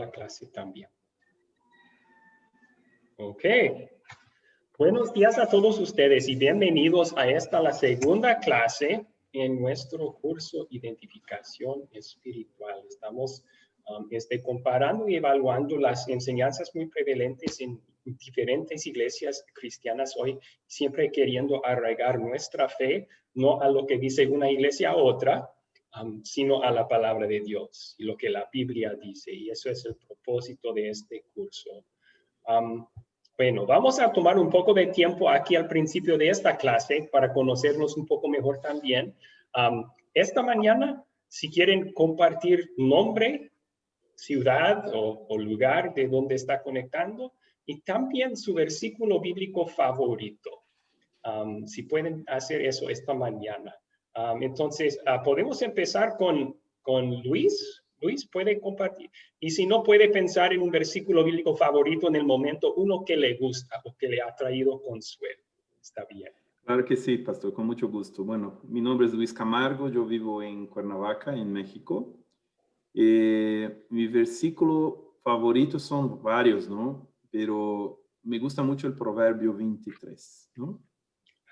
la clase también. Ok. Buenos días a todos ustedes y bienvenidos a la segunda clase en nuestro curso Identificación Espiritual. Estamos comparando y evaluando las enseñanzas muy prevalentes en diferentes iglesias cristianas hoy, siempre queriendo arraigar nuestra fe, no a lo que dice una iglesia a otra, sino a la palabra de Dios y lo que la Biblia dice. Y eso es el propósito de este curso. Bueno, vamos a tomar un poco de tiempo aquí al principio de esta clase para conocernos un poco mejor también. Esta mañana, si quieren compartir nombre, ciudad o lugar de donde está conectando y también su versículo bíblico favorito. Si pueden hacer eso esta mañana. Entonces, podemos empezar con Luis. Luis, puede compartir. Y si no, puede pensar en un versículo bíblico favorito en el momento, uno que le gusta o que le ha traído consuelo. Está bien. Claro que sí, pastor, con mucho gusto. Bueno, mi nombre es Luis Camargo, yo vivo en Cuernavaca, en México. Mi versículo favorito son varios, ¿no? Pero me gusta mucho el Proverbio 23, ¿no?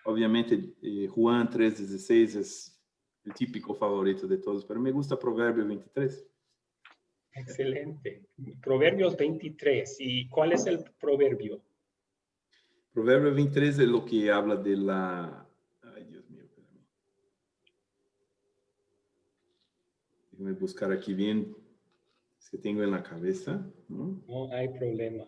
Obviamente, Juan 3:16 es el típico favorito de todos, pero me gusta Proverbio 23. Excelente. Proverbios 23. ¿Y cuál es el proverbio? Proverbio 23 es lo que habla de la... Ay, Dios mío, espérame. Déjame buscar aquí bien. Es que tengo en la cabeza, ¿no? No hay problema.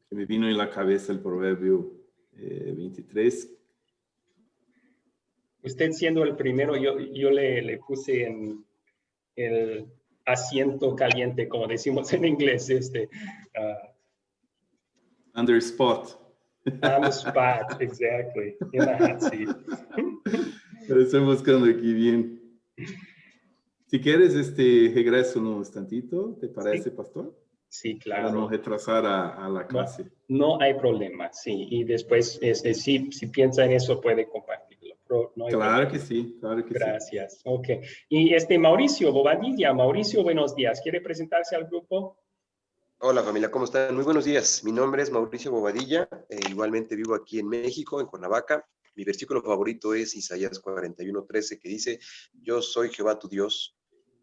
Que me vino en la cabeza el Proverbio 23. Usted siendo el primero, yo le puse en el asiento caliente, como decimos en inglés, Under spot. on the spot, exactly, in the hot seat. Pero estoy buscando aquí bien. Si quieres, regreso un instantito, ¿te parece, Sí. pastor? Sí, claro. Para no retrasar a la clase. No hay problema, sí. Y después, si piensa en eso, puede compartirlo. No hay Claro problema. que sí, claro que Gracias. Ok. Y Mauricio Bobadilla. Mauricio, buenos días. ¿Quiere presentarse al grupo? Hola familia, ¿cómo están? Muy buenos días. Mi nombre es Mauricio Bobadilla. Igualmente vivo aquí en México, en Cuernavaca. Mi versículo favorito es Isaías 41:13, que dice: yo soy Jehová tu Dios,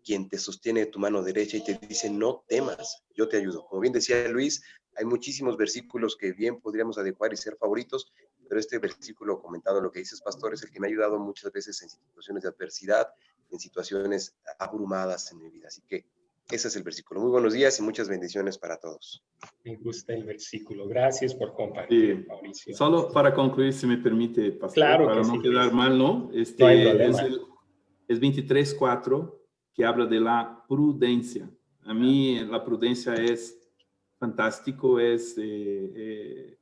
quien te sostiene de tu mano derecha y te dice: no temas, yo te ayudo. Como bien decía Luis, hay muchísimos versículos que bien podríamos adecuar y ser favoritos, pero este versículo comentado, lo que dices, pastor, es el que me ha ayudado muchas veces en situaciones de adversidad, en situaciones abrumadas en mi vida. Así que ese es el versículo. Muy buenos días y muchas bendiciones para todos. Me gusta el versículo. Gracias por compartir, sí. Mauricio. Solo para concluir, si me permite, pastor, Claro para que no sí, quedar Luis. mal, ¿no? No hay problema. Es 23:4, que habla de la prudencia. A mí la prudencia es fantástico, es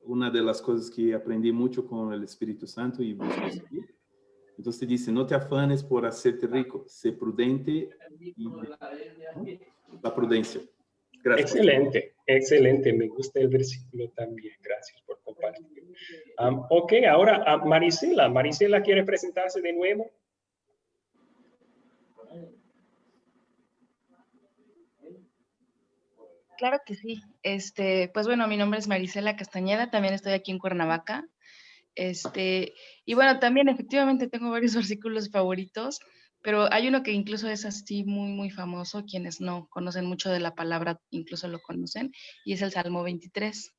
una de las cosas que aprendí mucho con el Espíritu Santo y busco seguir. Entonces dice: no te afanes por hacerte rico, sé prudente y, ¿no? La prudencia. Gracias. Excelente, excelente. Me gusta el versículo también. Gracias por compartir. Ok, ahora Marisela. Marisela, ¿quiere presentarse de nuevo? Claro que sí. Pues bueno, mi nombre es Marisela Castañeda, también estoy aquí en Cuernavaca. Y bueno, también efectivamente tengo varios versículos favoritos, pero hay uno que incluso es así muy, muy famoso, quienes no conocen mucho de la palabra incluso lo conocen, y es el Salmo 23.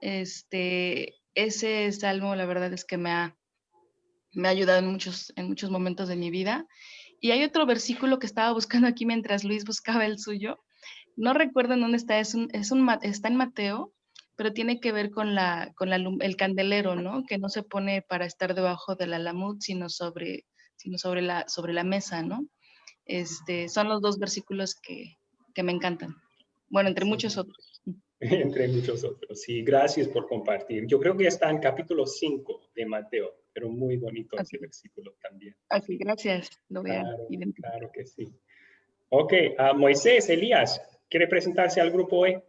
Ese salmo, la verdad es que me ha ayudado en muchos momentos de mi vida. Y hay otro versículo que estaba buscando aquí mientras Luis buscaba el suyo. No recuerdo en dónde está, está en Mateo, pero tiene que ver con el candelero, ¿no? Que no se pone para estar debajo del alamud, sino sobre la mesa, ¿no? Son los dos versículos que me encantan. Bueno, entre muchos otros. Entre muchos otros. Sí, gracias por compartir. Yo creo que está en capítulo 5 de Mateo, pero muy bonito ese versículo también. Así, gracias. Lo voy a identificar. Claro que sí. Ok, Moisés, Elías, ¿quiere presentarse al grupo hoy?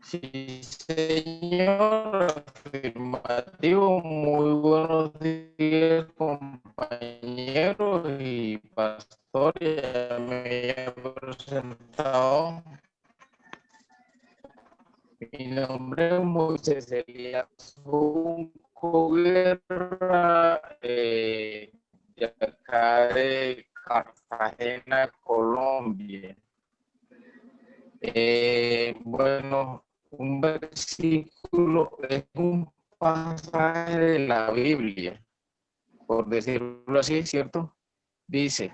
Sí, señor, afirmativo. Muy buenos días, compañeros y pastores. Ya me he presentado. Mi nombre es Moisés Elías Junco Guerra, de acá de Cartagena, Colombia. Bueno, un versículo es un pasaje de la Biblia, por decirlo así, ¿cierto? Dice,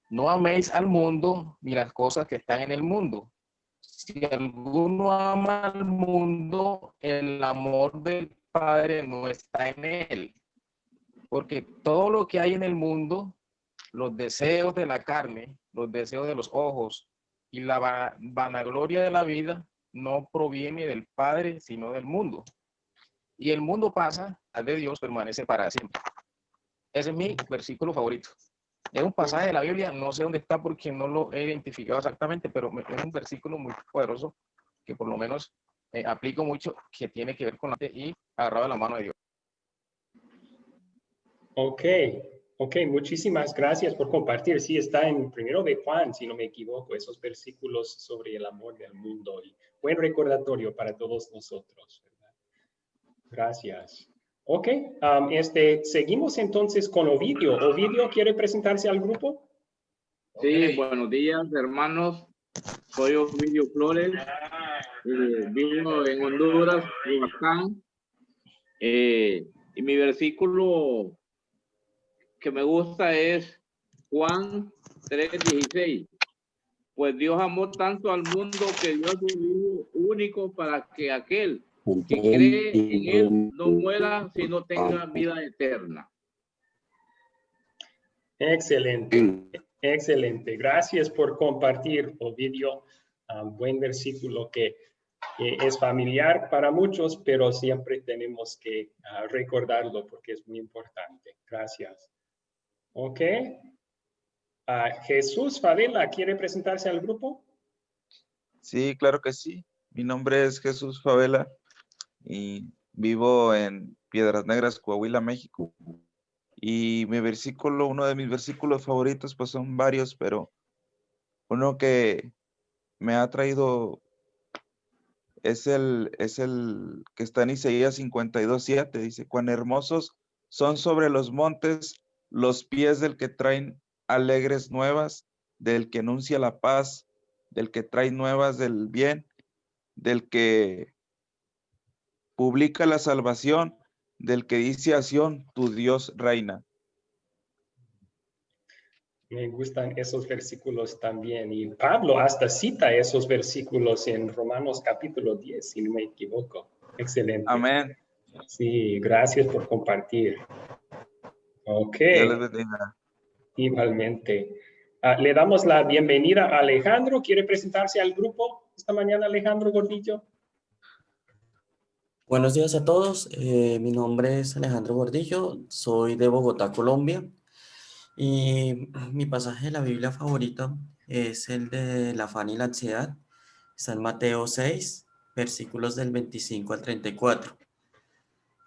no améis al mundo ni las cosas que están en el mundo. Si alguno ama al mundo, el amor del Padre no está en él. Porque todo lo que hay en el mundo, los deseos de la carne, los deseos de los ojos y la vanagloria de la vida, no proviene del Padre, sino del mundo. Y el mundo pasa, al de Dios permanece para siempre. Ese es mi versículo favorito. Es un pasaje de la Biblia, no sé dónde está porque no lo he identificado exactamente, pero es un versículo muy poderoso que por lo menos aplico mucho, que tiene que ver con la fe y agarrado de la mano de Dios. Ok, muchísimas gracias por compartir. Sí, está en primero de Juan, si no me equivoco, esos versículos sobre el amor del mundo. Y buen recordatorio para todos nosotros, ¿verdad? Gracias. Ok, seguimos entonces con Ovidio. Ovidio, ¿quiere presentarse al grupo? Sí, buenos días, hermanos. Soy Ovidio Flores. Vivo en Honduras, Tehuacán. Y mi versículo que me gusta es Juan 3:16. Pues Dios amó tanto al mundo que dio a su Hijo único para que aquel que cree en él no muera, sino tenga vida eterna. Excelente, excelente. Gracias por compartir, Ovidio. Buen versículo que es familiar para muchos, pero siempre tenemos que recordarlo porque es muy importante. Gracias. Ok. Jesús Favela, ¿quiere presentarse al grupo? Sí, claro que sí. Mi nombre es Jesús Favela y vivo en Piedras Negras, Coahuila, México. Y uno de mis versículos favoritos, pues son varios, pero uno que me ha traído es el que está en Isaías 52:7. Dice, cuán hermosos son sobre los montes los pies del que traen alegres nuevas, del que anuncia la paz, del que trae nuevas del bien, del que publica la salvación, del que dice a Sión, tu Dios reina. Me gustan esos versículos también. Y Pablo hasta cita esos versículos en Romanos capítulo 10, si no me equivoco. Excelente. Amén. Sí, gracias por compartir. Ok. Dios les bendiga. Igualmente. Le damos la bienvenida a Alejandro. ¿Quiere presentarse al grupo esta mañana, Alejandro Gordillo? Buenos días a todos, mi nombre es Alejandro Gordillo, soy de Bogotá, Colombia, y mi pasaje de la Biblia favorito es el de la afán y la ansiedad. Está en Mateo 6, versículos del 25 al 34.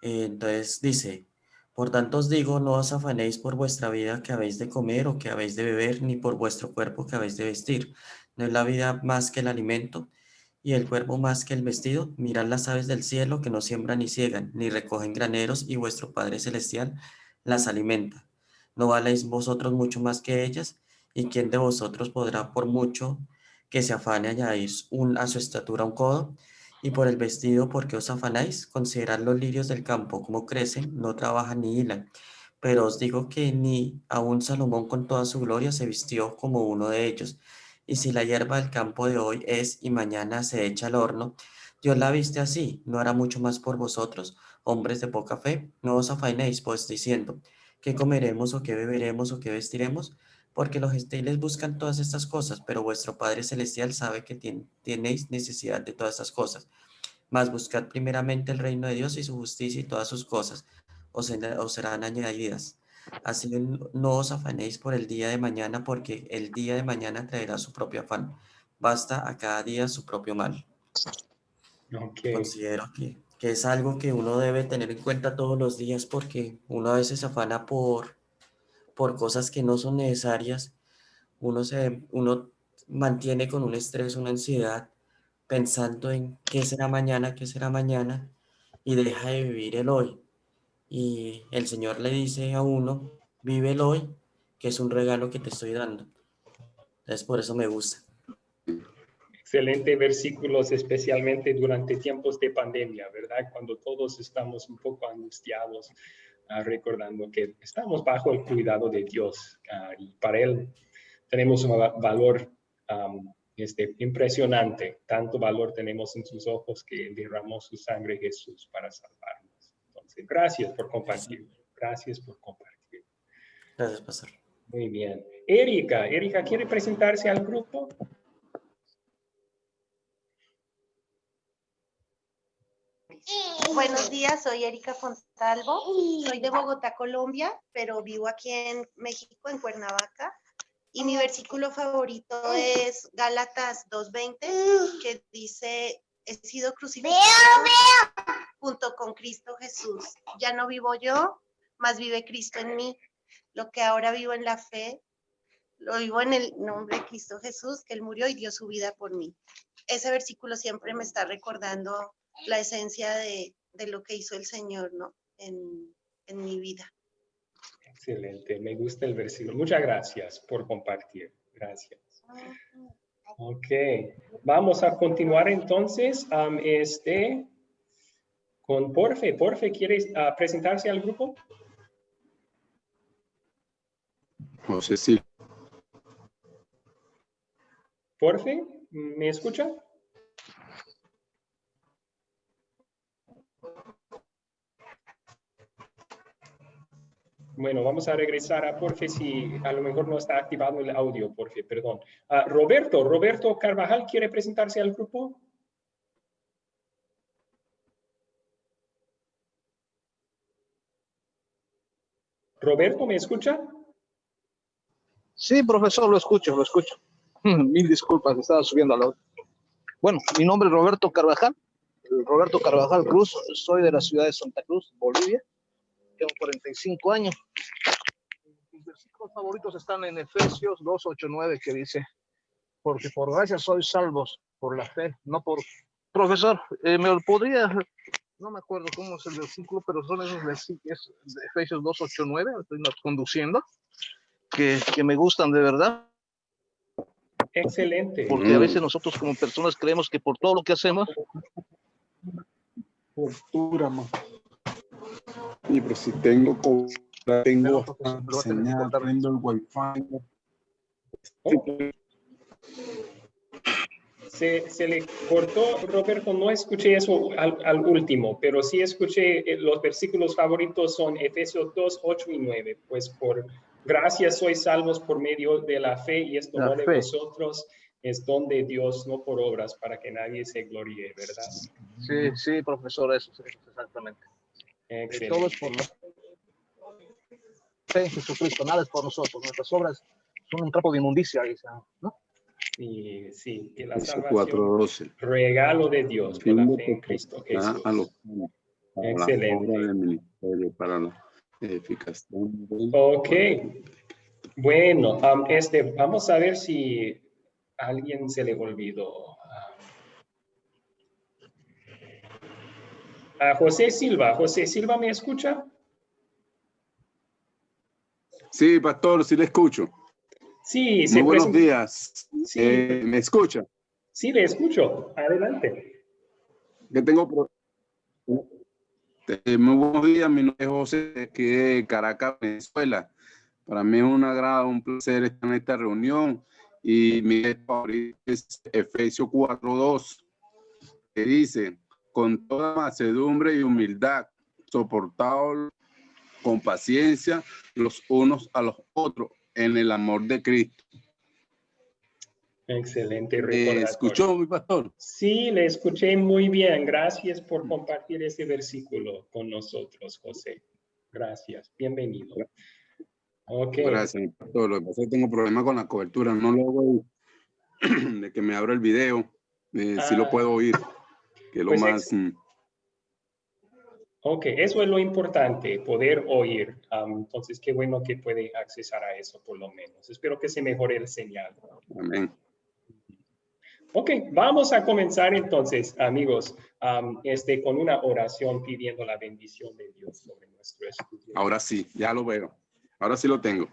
Entonces dice, por tanto os digo, no os afanéis por vuestra vida que habéis de comer o que habéis de beber, ni por vuestro cuerpo que habéis de vestir. ¿No es la vida más que el alimento y el cuerpo más que el vestido? Mirad las aves del cielo que no siembran ni ciegan, ni recogen graneros, y vuestro Padre Celestial las alimenta. ¿No valéis vosotros mucho más que ellas? ¿Y quién de vosotros podrá, por mucho que se afane, añadir a su estatura un codo? Y por el vestido, ¿por qué os afanáis? Considerad los lirios del campo, cómo crecen, no trabajan ni hilan. Pero os digo que ni aun Salomón con toda su gloria se vistió como uno de ellos. Y si la hierba del campo de hoy es y mañana se echa al horno, Dios la viste así, ¿no hará mucho más por vosotros, hombres de poca fe? No os afanéis, pues, diciendo, ¿qué comeremos o qué beberemos o qué vestiremos? Porque los gentiles buscan todas estas cosas, pero vuestro Padre Celestial sabe que tenéis necesidad de todas estas cosas. Mas buscad primeramente el reino de Dios y su justicia, y todas sus cosas os serán añadidas. Así no os afanéis por el día de mañana, porque el día de mañana traerá su propio afán. Basta a cada día su propio mal. Ok. Considero que es algo que uno debe tener en cuenta todos los días porque uno a veces se afana por cosas que no son necesarias. Uno mantiene con un estrés, una ansiedad, pensando en qué será mañana, y deja de vivir el hoy. Y el Señor le dice a uno, vive el hoy, que es un regalo que te estoy dando. Entonces por eso me gusta. Excelente versículos, especialmente durante tiempos de pandemia, ¿verdad? Cuando todos estamos un poco angustiados, recordando que estamos bajo el cuidado de Dios y para Él tenemos un valor impresionante. Tanto valor tenemos en sus ojos que derramó su sangre Jesús para salvarnos. Entonces, gracias por compartir. Gracias por compartir. Gracias, pastor. Muy bien. Erika, ¿quiere presentarse al grupo? Buenos días, soy Erika Fontalvo, soy de Bogotá, Colombia, pero vivo aquí en México, en Cuernavaca, y mi versículo favorito es Gálatas 2:20, que dice, he sido crucificado junto con Cristo Jesús. Ya no vivo yo, mas vive Cristo en mí. Lo que ahora vivo en la fe, lo vivo en el nombre de Cristo Jesús, que Él murió y dio su vida por mí. Ese versículo siempre me está recordando la esencia de lo que hizo el Señor, ¿no? En mi vida. Excelente, me gusta el versículo. Muchas gracias por compartir. Gracias. Ok, vamos a continuar entonces con Porfe. Porfe, ¿quieres presentarse al grupo? José Silva. Porfe, ¿me escucha? Bueno, vamos a regresar a Porfe si a lo mejor no está activado el audio, Porfe, perdón. Roberto Carvajal, ¿quiere presentarse al grupo? Roberto, ¿me escucha? Sí, profesor, lo escucho. Mil disculpas, estaba subiendo al audio. Bueno, mi nombre es Roberto Carvajal Cruz, soy de la ciudad de Santa Cruz, Bolivia, tengo 45 años. Mis versículos favoritos están en Efesios 2:8-9, que dice, porque por gracia sois salvos por la fe, no por... Profesor, me lo podría... No me acuerdo cómo es el versículo, pero son esos versículos de Efesios 2:8-9, estoy conduciendo, que me gustan de verdad. Excelente. Porque a veces nosotros como personas creemos que por todo lo que hacemos... Y pero si tengo señal, prendo el wifi. Oh. Se le cortó, Roberto, no escuché eso al último, pero sí escuché los versículos favoritos son Efesios 2, 8 y 9. Pues por gracia sois salvos por medio de la fe, y esto no de vosotros, es don de Dios, no por obras, para que nadie se gloríe, ¿verdad? Sí, profesor, eso es exactamente. Todo es por la fe en Jesucristo, nada es por nosotros. Nuestras obras son un trapo de inmundicia, ¿no? Sí, que la salvación, regalo de Dios por la fe en Cristo Jesús. Excelente. Del ministerio para la edificación. Ok. Bueno, vamos a ver si a alguien se le olvidó. José Silva, ¿me escucha? Sí, pastor, sí le escucho. Sí, muy buenos días. Sí. ¿Me escucha? Sí, le escucho. Adelante. Que tengo muy buenos días. Mi nombre es José, aquí de Caracas, Venezuela. Para mí es un agrado, un placer estar en esta reunión. Y mi favorito es Efesios 4:2, que dice, con toda mansedumbre y humildad, soportados con paciencia los unos a los otros en el amor de Cristo. Excelente recordatorio. ¿Escuchó, mi pastor? Sí, le escuché muy bien. Gracias por compartir este versículo con nosotros, José. Gracias. Bienvenido. Okay. Gracias, mi pastor. Lo que pasa es que tengo problemas con la cobertura. No logro de que me abra el video. Sí lo puedo oír. que es lo Pues más... Ok, eso es lo importante, poder oír. Entonces, qué bueno que puede accesar a eso por lo menos. Espero que se mejore el señal. Amén. Ok, vamos a comenzar entonces, amigos, con una oración pidiendo la bendición de Dios sobre nuestro estudio. Ahora sí, ya lo veo. Ahora sí lo tengo.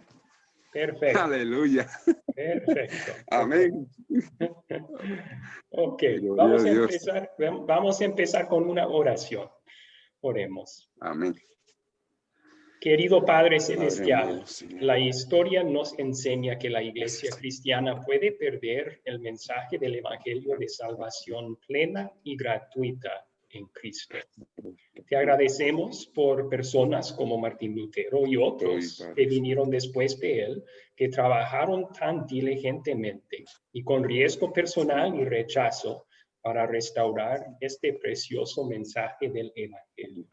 Perfecto. Aleluya. Perfecto. Amén. Ok, Gloria a Dios. vamos a empezar con una oración. Oremos. Amén. Querido Padre Padre Celestial, amado, Señor. la historia nos enseña que la iglesia cristiana puede perder el mensaje del Evangelio de salvación plena y gratuita en Cristo. Te agradecemos por personas como Martín Lutero y otros que vinieron después de él, que trabajaron tan diligentemente y con riesgo personal y rechazo para restaurar este precioso mensaje del Evangelio.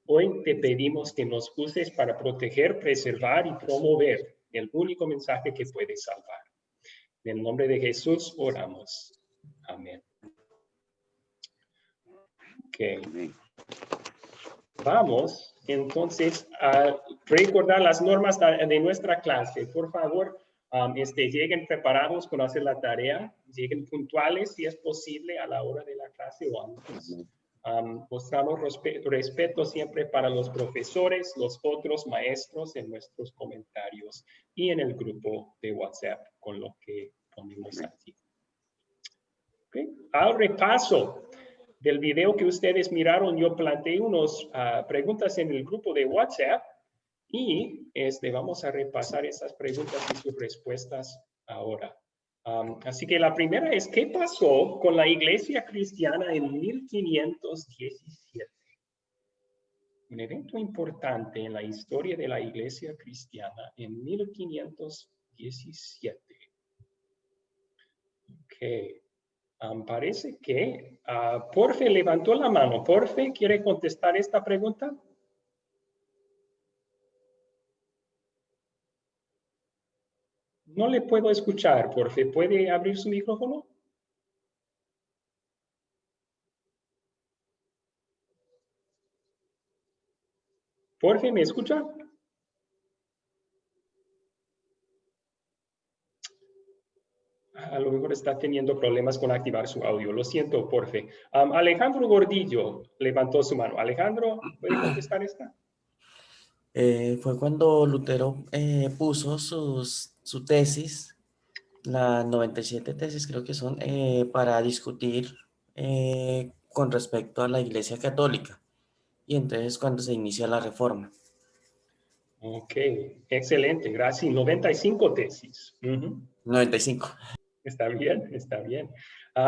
Hoy te pedimos que nos uses para proteger, preservar y promover el único mensaje que puede salvar. En el nombre de Jesús oramos. Amén. Ok. Vamos entonces a recordar las normas de nuestra clase. Por favor, lleguen preparados con hacer la tarea, lleguen puntuales si es posible a la hora de la clase o antes. Mostramos respeto siempre para los profesores, los otros maestros en nuestros comentarios y en el grupo de WhatsApp con lo que ponemos aquí. Okay. Al repaso del video que ustedes miraron, yo planteé unas preguntas en el grupo de WhatsApp y vamos a repasar esas preguntas y sus respuestas ahora. Así que la primera es, ¿qué pasó con la iglesia cristiana en 1517? Un evento importante en la historia de la iglesia cristiana en 1517. Ok. Parece que Porfe levantó la mano. Porfe, ¿quiere contestar esta pregunta? No le puedo escuchar, Porfe. ¿Puede abrir su micrófono? Porfe, ¿me escucha? A lo mejor está teniendo problemas con activar su audio. Lo siento, Porfe. Alejandro Gordillo levantó su mano. Alejandro, ¿puede contestar esta? Fue cuando Lutero puso su tesis, las 97 tesis creo que son, para discutir con respecto a la Iglesia Católica. Y entonces cuando se inicia la Reforma. Ok, excelente, gracias. 95 tesis. 95. Está bien, está bien.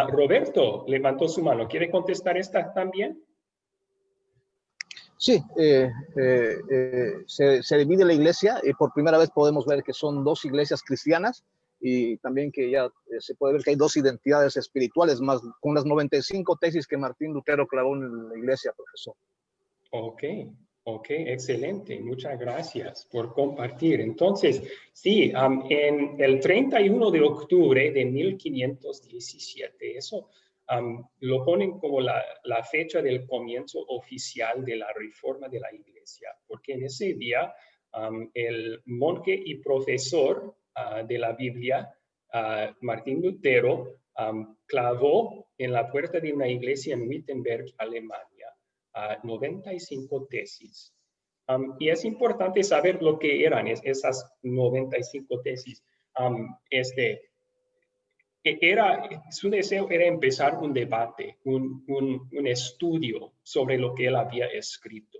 Roberto levantó su mano. ¿Quiere contestar esta también? Sí, se divide la iglesia y por primera vez podemos ver que son dos iglesias cristianas y también que ya se puede ver que hay dos identidades espirituales más con las 95 tesis que Martín Lutero clavó en la iglesia, profesor. Ok, excelente. Muchas gracias por compartir. Entonces, sí, en el 31 de octubre de 1517, eso lo ponen como la fecha del comienzo oficial de la reforma de la iglesia, porque en ese día el monje y profesor de la Biblia, Martín Lutero, clavó en la puerta de una iglesia en Wittenberg, Alemania, 95 tesis. Y es importante saber lo que eran esas 95 tesis. Su deseo era empezar un debate, un estudio sobre lo que él había escrito.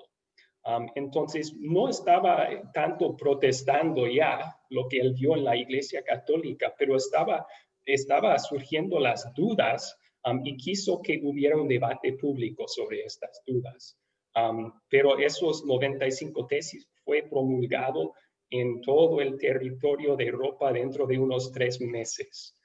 Entonces, no estaba tanto protestando ya lo que él vio en la Iglesia Católica, pero estaba surgiendo las dudas y quiso que hubiera un debate público sobre estas dudas. Pero esos 95 tesis fue promulgado en todo el territorio de Europa dentro de unos 3 meses.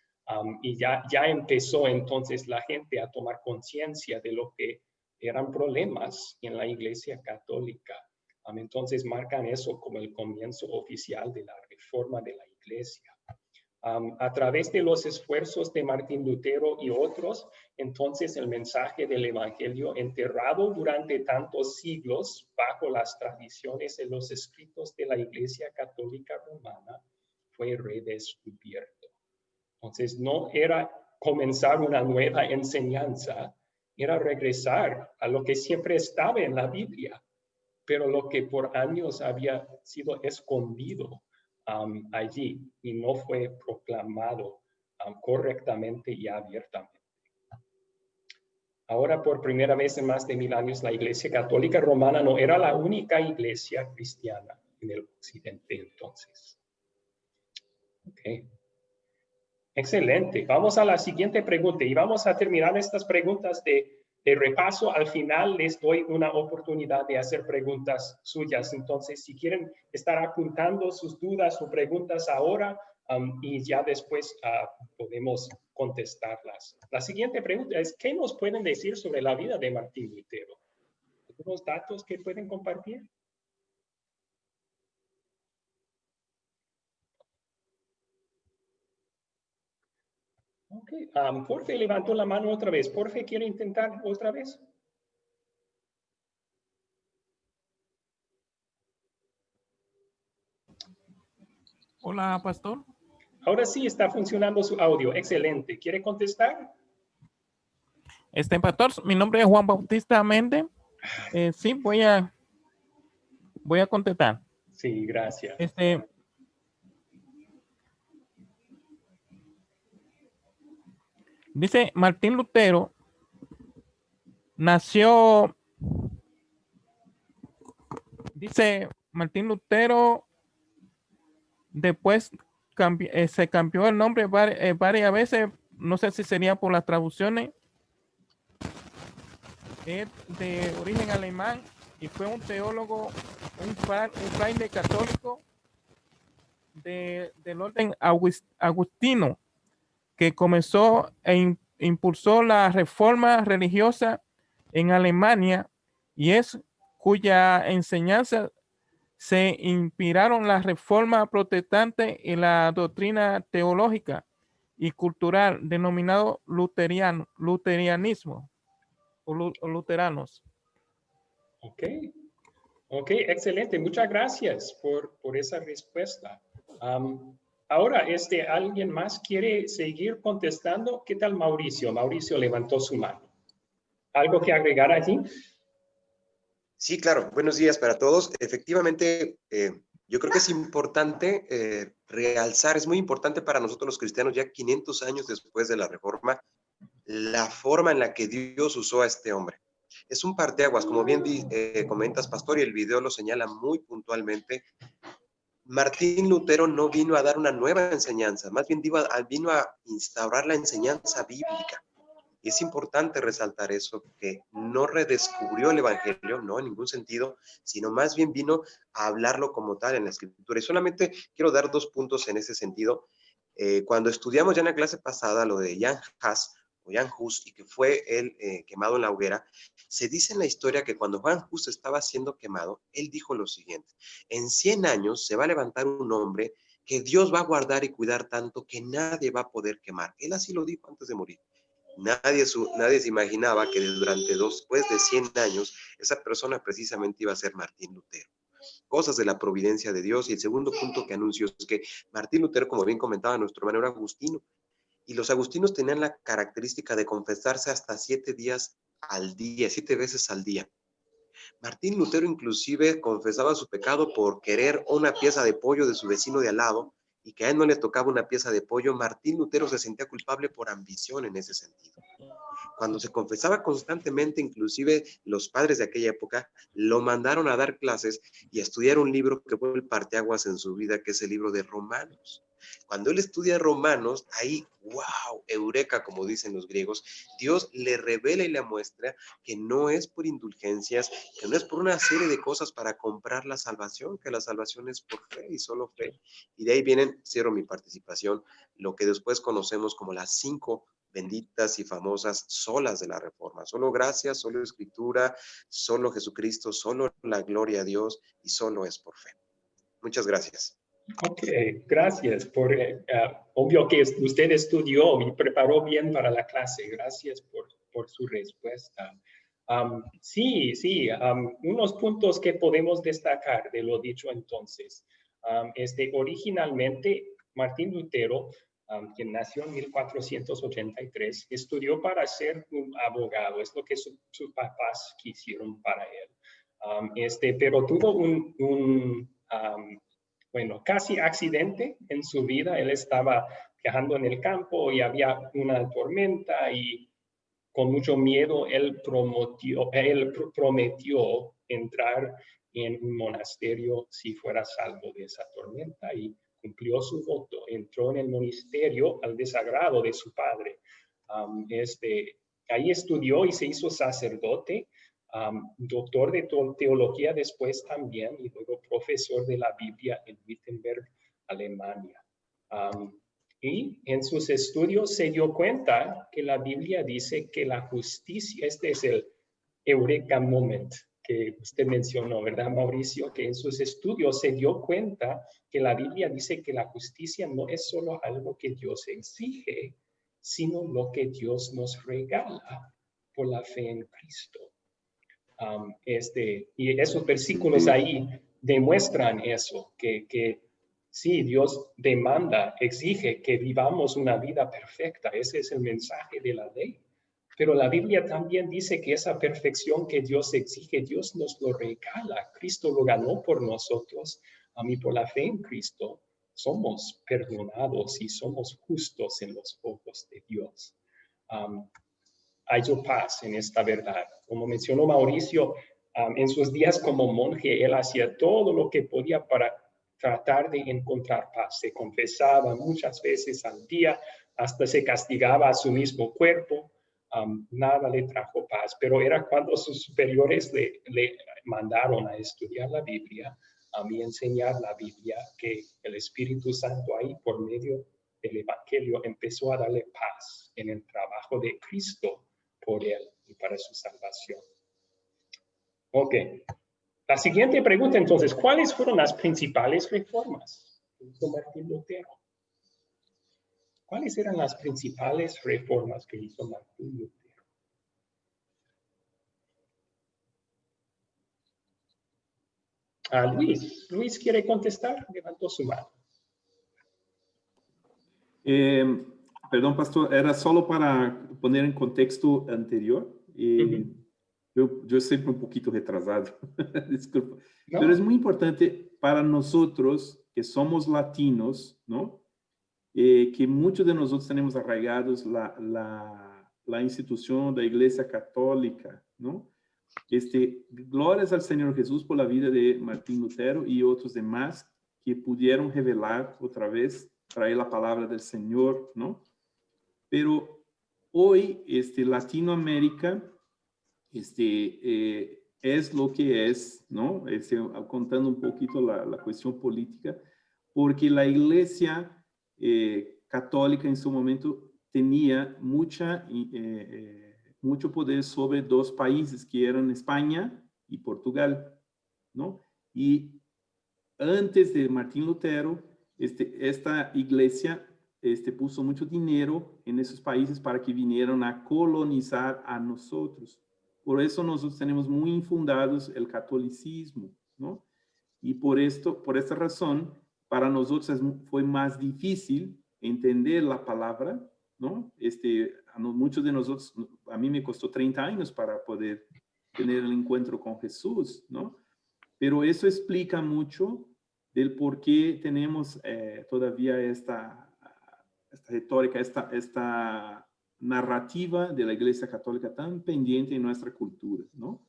Y ya empezó entonces la gente a tomar conciencia de lo que eran problemas en la Iglesia Católica. Entonces marcan eso como el comienzo oficial de la reforma de la Iglesia. A través de los esfuerzos de Martín Lutero y otros, entonces el mensaje del Evangelio, enterrado durante tantos siglos bajo las tradiciones de los escritos de la Iglesia Católica Romana, fue redescubierto. Entonces no era comenzar una nueva enseñanza, era regresar a lo que siempre estaba en la Biblia, pero lo que por años había sido escondido allí y no fue proclamado correctamente y abiertamente. Ahora, por primera vez en más de 1000 años, la Iglesia Católica Romana no era la única iglesia cristiana en el occidente entonces. Okay. Excelente. Vamos a la siguiente pregunta y vamos a terminar estas preguntas de repaso. Al final les doy una oportunidad de hacer preguntas suyas. Entonces, si quieren estar apuntando sus dudas o preguntas ahora y ya después podemos contestarlas. La siguiente pregunta es, ¿qué nos pueden decir sobre la vida de Martín Lutero? ¿Algunos datos que pueden compartir? Ok, Porfe levantó la mano otra vez. Porfe, ¿quiere intentar otra vez? Hola, pastor. Ahora sí está funcionando su audio. Excelente. ¿Quiere contestar? Pastor, mi nombre es Juan Bautista Méndez. Sí, voy a contestar. Sí, gracias. Dice Martín Lutero nació. Dice Martín Lutero después se cambió el nombre varias veces. No sé si sería por las traducciones. Es de origen alemán y fue un teólogo, un fraile católico del orden agustino que comenzó e impulsó la reforma religiosa en Alemania y cuya enseñanza se inspiraron la reforma protestante y la doctrina teológica y cultural denominado luteranismo o luteranos. Ok, excelente. Muchas gracias por esa respuesta. Ahora, ¿alguien más quiere seguir contestando? ¿Qué tal Mauricio? Mauricio levantó su mano. ¿Algo que agregar allí? Sí, claro. Buenos días para todos. Efectivamente, yo creo que es importante realzar, es muy importante para nosotros los cristianos, ya 500 años después de la Reforma, la forma en la que Dios usó a este hombre. Es un parteaguas, como bien comentas, pastor, y el video lo señala muy puntualmente. Martín Lutero no vino a dar una nueva enseñanza, más bien vino a instaurar la enseñanza bíblica. Y es importante resaltar eso, que no redescubrió el Evangelio, no en ningún sentido, sino más bien vino a hablarlo como tal en la Escritura. Y solamente quiero dar 2 puntos en ese sentido. Cuando estudiamos ya en la clase pasada lo de Jan Hus, y que fue él quemado en la hoguera, se dice en la historia que cuando Jan Hus estaba siendo quemado, él dijo lo siguiente: en 100 años se va a levantar un hombre que Dios va a guardar y cuidar tanto que nadie va a poder quemar. Él así lo dijo antes de morir. Nadie se imaginaba que después de 100 años, esa persona precisamente iba a ser Martín Lutero. Cosas de la providencia de Dios. Y el segundo punto que anuncio es que Martín Lutero, como bien comentaba nuestro hermano, era agustino. Y los agustinos tenían la característica de confesarse hasta 7 días al día, 7 veces al día. Martín Lutero inclusive confesaba su pecado por querer una pieza de pollo de su vecino de al lado, y que a él no le tocaba una pieza de pollo. Martín Lutero se sentía culpable por ambición en ese sentido. Cuando se confesaba constantemente, inclusive los padres de aquella época lo mandaron a dar clases y a estudiar un libro que fue el parteaguas en su vida, que es el libro de Romanos. Cuando él estudia Romanos, ahí, wow, eureka, como dicen los griegos, Dios le revela y le muestra que no es por indulgencias, que no es por una serie de cosas para comprar la salvación, que la salvación es por fe y solo fe. Y de ahí vienen, cierro mi participación, lo que después conocemos como las 5 benditas y famosas solas de la Reforma. Solo gracia, solo escritura, solo Jesucristo, solo la gloria a Dios, y solo es por fe. Muchas gracias. Ok, gracias por, obvio que usted estudió y preparó bien para la clase. Gracias por su respuesta. Sí, unos puntos que podemos destacar de lo dicho entonces. Originalmente, Martín Lutero, quien nació en 1483, estudió para ser un abogado. Es lo que sus papás quisieron para él. Pero tuvo bueno, casi accidente en su vida. Él estaba viajando en el campo y había una tormenta y con mucho miedo él prometió entrar en un monasterio si fuera salvo de esa tormenta y cumplió su voto. Entró en el monasterio al desagrado de su padre. Ahí estudió y se hizo sacerdote. Doctor de teología después también y luego profesor de la Biblia en Wittenberg, Alemania. Y en sus estudios se dio cuenta que la Biblia dice que la justicia, este es el Eureka Moment que usted mencionó, ¿verdad, Mauricio? Que en sus estudios se dio cuenta que la Biblia dice que la justicia no es solo algo que Dios exige, sino lo que Dios nos regala por la fe en Cristo. Y esos versículos ahí demuestran eso, que sí, Dios demanda, exige que vivamos una vida perfecta. Ese es el mensaje de la ley. Pero la Biblia también dice que esa perfección que Dios exige, Dios nos lo regala. Cristo lo ganó por nosotros. Y por la fe en Cristo somos perdonados y somos justos en los ojos de Dios. Hay paz en esta verdad. Como mencionó Mauricio, en sus días como monje, él hacía todo lo que podía para tratar de encontrar paz. Se confesaba muchas veces al día, hasta se castigaba a su mismo cuerpo. Nada le trajo paz, pero era cuando sus superiores le mandaron a estudiar la Biblia, a mí enseñar la Biblia, que el Espíritu Santo ahí por medio del Evangelio empezó a darle paz en el trabajo de Cristo por él y para su salvación. Ok. La siguiente pregunta entonces, ¿cuáles fueron las principales reformas que hizo Martín Lutero? ¿Cuáles eran las principales reformas que hizo Martín Lutero? Luis quiere contestar, levantó su mano. Perdón, pastor, era solo para poner en contexto anterior. Yo siempre un poquito retrasado, disculpa. No. Pero es muy importante para nosotros que somos latinos, ¿no? Que muchos de nosotros tenemos arraigados la institución de la Iglesia Católica, ¿no? Glorias al Señor Jesús por la vida de Martín Lutero y otros demás que pudieron revelar otra vez, traer la palabra del Señor, ¿no? Pero hoy, Latinoamérica, es lo que es, ¿no? Contando un poquito la cuestión política, porque la Iglesia católica en su momento tenía mucho poder sobre dos países que eran España y Portugal, ¿no? Y antes de Martín Lutero, esta iglesia puso mucho dinero en esos países para que vinieran a colonizar a nosotros. Por eso nosotros tenemos muy infundados el catolicismo, ¿no? Y por esta razón, para nosotros fue más difícil entender la palabra, ¿no? A muchos de nosotros, a mí me costó 30 años para poder tener el encuentro con Jesús, ¿no? Pero eso explica mucho del por qué tenemos todavía esta retórica, esta narrativa de la Iglesia Católica tan pendiente en nuestra cultura, ¿no?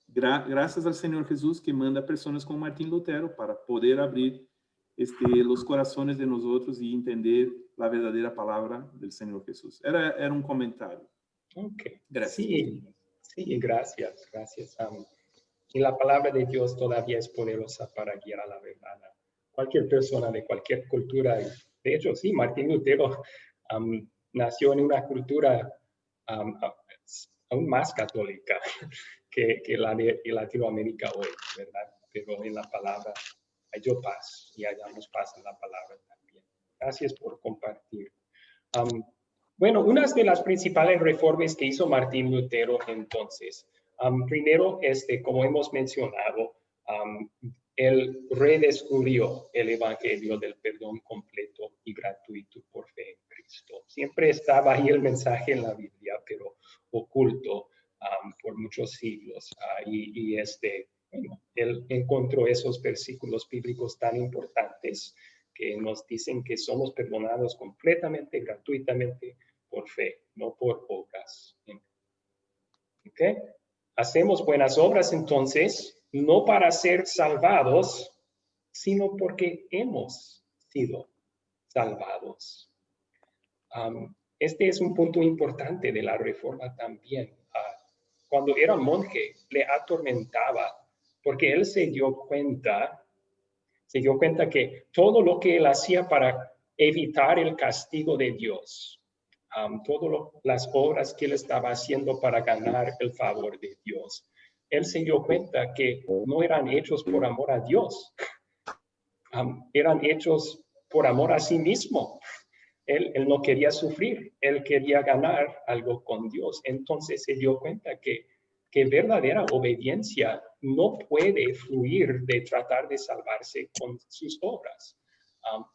Gracias al Señor Jesús que manda personas como Martín Lutero para poder abrir los corazones de nosotros y entender la verdadera palabra del Señor Jesús. Era un comentario. Ok. Gracias. Sí, gracias. Y la palabra de Dios todavía es poderosa para guiar a la verdad. Cualquier persona de cualquier cultura. De hecho, sí, Martín Lutero nació en una cultura aún más católica que la de Latinoamérica hoy, ¿verdad? Pero en la palabra halló paz y hallamos paz en la palabra también. Gracias por compartir. Bueno, una de las principales reformas que hizo Martín Lutero entonces, primero, como hemos mencionado, él redescubrió el evangelio del perdón completo y gratuito por fe en Cristo. Siempre estaba ahí el mensaje en la Biblia, pero oculto por muchos siglos. Bueno, él encontró esos versículos bíblicos tan importantes que nos dicen que somos perdonados completamente, gratuitamente, por fe, no por obras. ¿Ok? Hacemos buenas obras entonces, no para ser salvados, sino porque hemos sido salvados. Este es un punto importante de la reforma también. Cuando era monje, le atormentaba porque él se dio cuenta que todo lo que él hacía para evitar el castigo de Dios, todas las obras que él estaba haciendo para ganar el favor de Dios, él se dio cuenta que no eran hechos por amor a Dios, eran hechos por amor a sí mismo. Él no quería sufrir, él quería ganar algo con Dios. Entonces se dio cuenta que verdadera obediencia no puede fluir de tratar de salvarse con sus obras.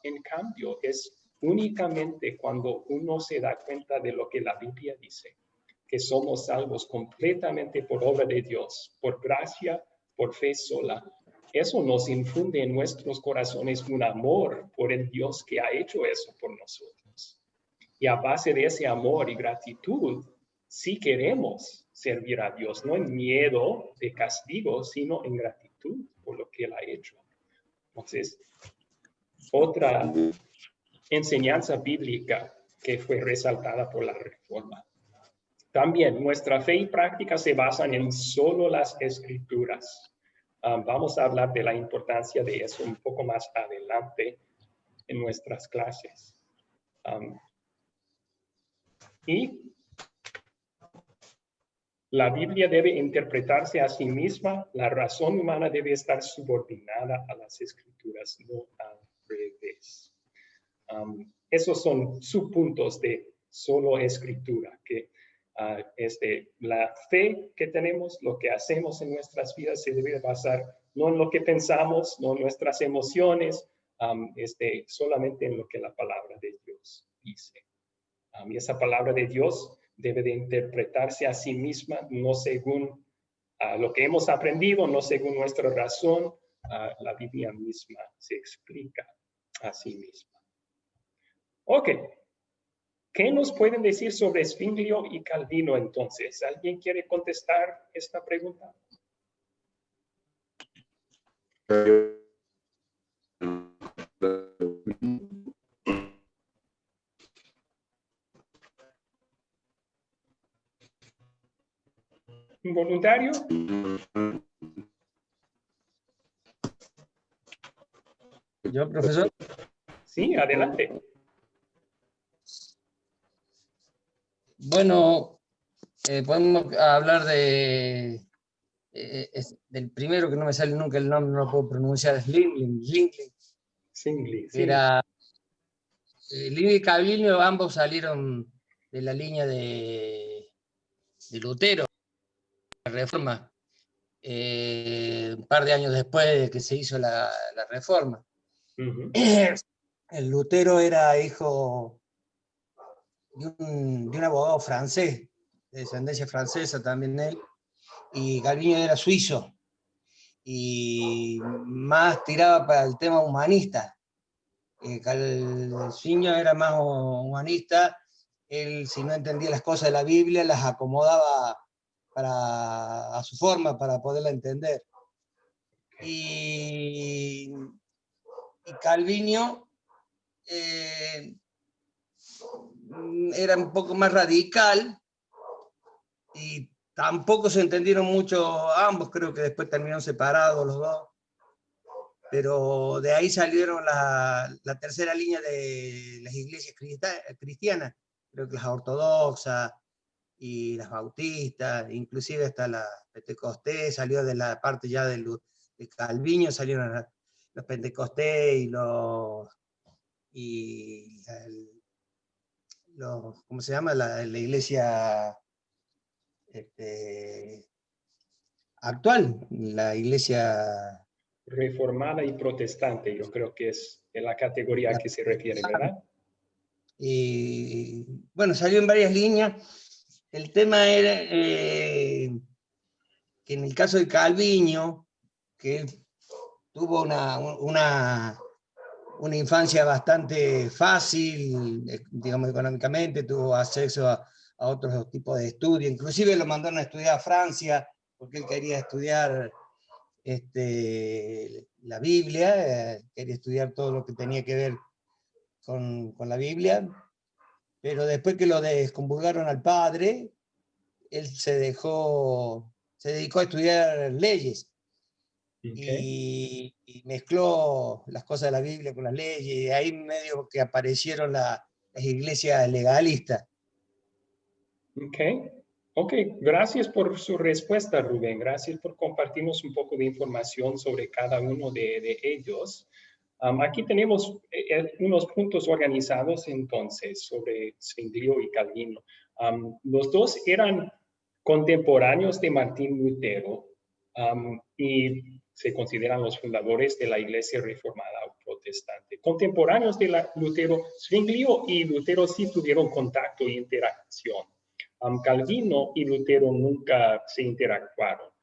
En cambio, es únicamente cuando uno se da cuenta de lo que la Biblia dice, que somos salvos completamente por obra de Dios, por gracia, por fe sola. Eso nos infunde en nuestros corazones un amor por el Dios que ha hecho eso por nosotros. Y a base de ese amor y gratitud, sí queremos servir a Dios, no en miedo de castigo, sino en gratitud por lo que Él ha hecho. Entonces, otra enseñanza bíblica que fue resaltada por la Reforma. También nuestra fe y práctica se basan en solo las Escrituras. Vamos a hablar de la importancia de eso un poco más adelante en nuestras clases. Y la Biblia debe interpretarse a sí misma, la razón humana debe estar subordinada a las Escrituras, no al revés. Esos son subpuntos de solo Escritura, que la fe que tenemos, lo que hacemos en nuestras vidas se debe basar no en lo que pensamos, no en nuestras emociones, solamente en lo que la palabra de Dios dice. Y esa palabra de Dios debe de interpretarse a sí misma, no según lo que hemos aprendido, no según nuestra razón. La Biblia misma se explica a sí misma. Ok. ¿Qué nos pueden decir sobre Zwinglio y Calvino entonces? ¿Alguien quiere contestar esta pregunta? ¿Un voluntario? ¿Yo, profesor? Sí, adelante. Bueno, podemos hablar del primero que no me sale nunca el nombre, no lo puedo pronunciar, Zwingli. Sí. Era Zwingli y Calvino, ambos salieron de la línea de Lutero, la Reforma, un par de años después de que se hizo la Reforma. El Lutero era hijo de un abogado francés, de descendencia francesa también él, y Calvino era suizo, y más tiraba para el tema humanista. Calvino era más humanista, él si no entendía las cosas de la Biblia, las acomodaba a su forma, para poderla entender. Y Calvino era un poco más radical y tampoco se entendieron mucho ambos, creo que después terminaron separados los dos, pero de ahí salieron la tercera línea de las iglesias cristianas, creo que las ortodoxas y las bautistas, inclusive hasta la Pentecostés, salió de la parte ya de Calvino, salieron los Pentecostés ¿cómo se llama? La iglesia actual, la iglesia Reformada y protestante, yo creo que es en la categoría a que se refiere, ¿verdad? Y bueno, salió en varias líneas. El tema era que en el caso de Calviño, que él tuvo una infancia bastante fácil, digamos, económicamente, tuvo acceso a otros tipos de estudios, inclusive lo mandaron a estudiar a Francia, porque él quería estudiar la Biblia, quería estudiar todo lo que tenía que ver con la Biblia, pero después que lo descomulgaron al padre, él se dedicó a estudiar leyes. Okay. Y mezcló las cosas de la Biblia con las leyes, y ahí medio que aparecieron las iglesias legalistas. Ok, gracias por su respuesta, Rubén. Gracias por compartirnos un poco de información sobre cada uno de ellos. Aquí tenemos unos puntos organizados entonces sobre Zwinglio y Calvino. Los dos eran contemporáneos de Martín Lutero y se consideran los fundadores de la Iglesia Reformada o Protestante. Contemporáneos de Lutero, Zwinglio y Lutero sí tuvieron contacto e interacción. Calvino y Lutero nunca se interactuaron.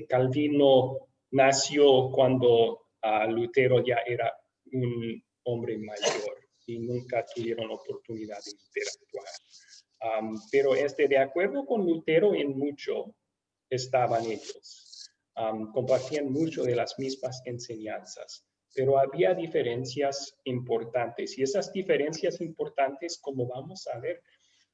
Calvino nació cuando Lutero ya era un hombre mayor y nunca tuvieron oportunidad de interactuar. Pero de acuerdo con Lutero en mucho estaban ellos. Compartían mucho de las mismas enseñanzas, pero había diferencias importantes. Y esas diferencias importantes, como vamos a ver,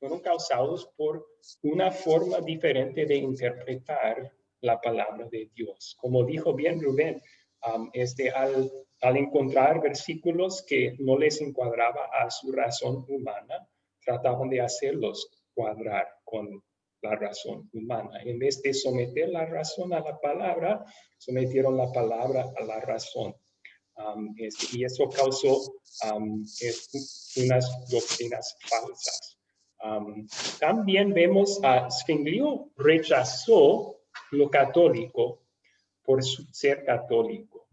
fueron causados por una forma diferente de interpretar la palabra de Dios. Como dijo bien Rubén, al encontrar versículos que no les encuadraba a su razón humana, trataban de hacerlos cuadrar con la razón humana. En vez de someter la razón a la palabra, sometieron la palabra a la razón. Y eso causó unas doctrinas falsas. También vemos a Zwinglio rechazó lo católico por ser católico.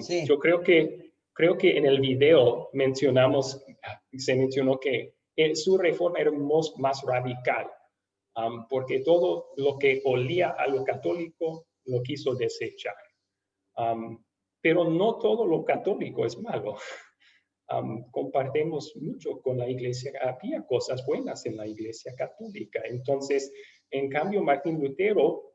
Sí. Yo creo que en el video se mencionó que su reforma era más radical, porque todo lo que olía a lo católico lo quiso desechar. Pero no todo lo católico es malo. Compartimos mucho con la iglesia, había cosas buenas en la iglesia católica. Entonces, en cambio, Martín Lutero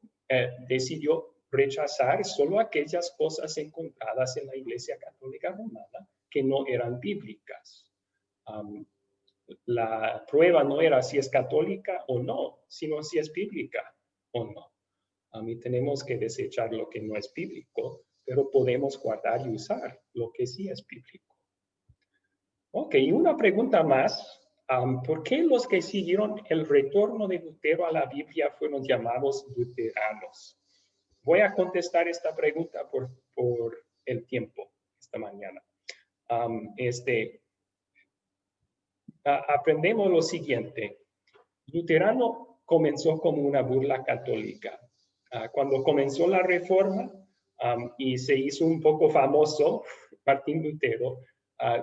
decidió rechazar solo aquellas cosas encontradas en la iglesia católica romana que no eran bíblicas. La prueba no era si es católica o no, sino si es bíblica o no. Y tenemos que desechar lo que no es bíblico, pero podemos guardar y usar lo que sí es bíblico. Ok, una pregunta más. ¿Por qué los que siguieron el retorno de Lutero a la Biblia fueron llamados luteranos? Voy a contestar esta pregunta por el tiempo esta mañana. Aprendemos lo siguiente. Luterano comenzó como una burla católica. Cuando comenzó la Reforma y se hizo un poco famoso, Martín Lutero,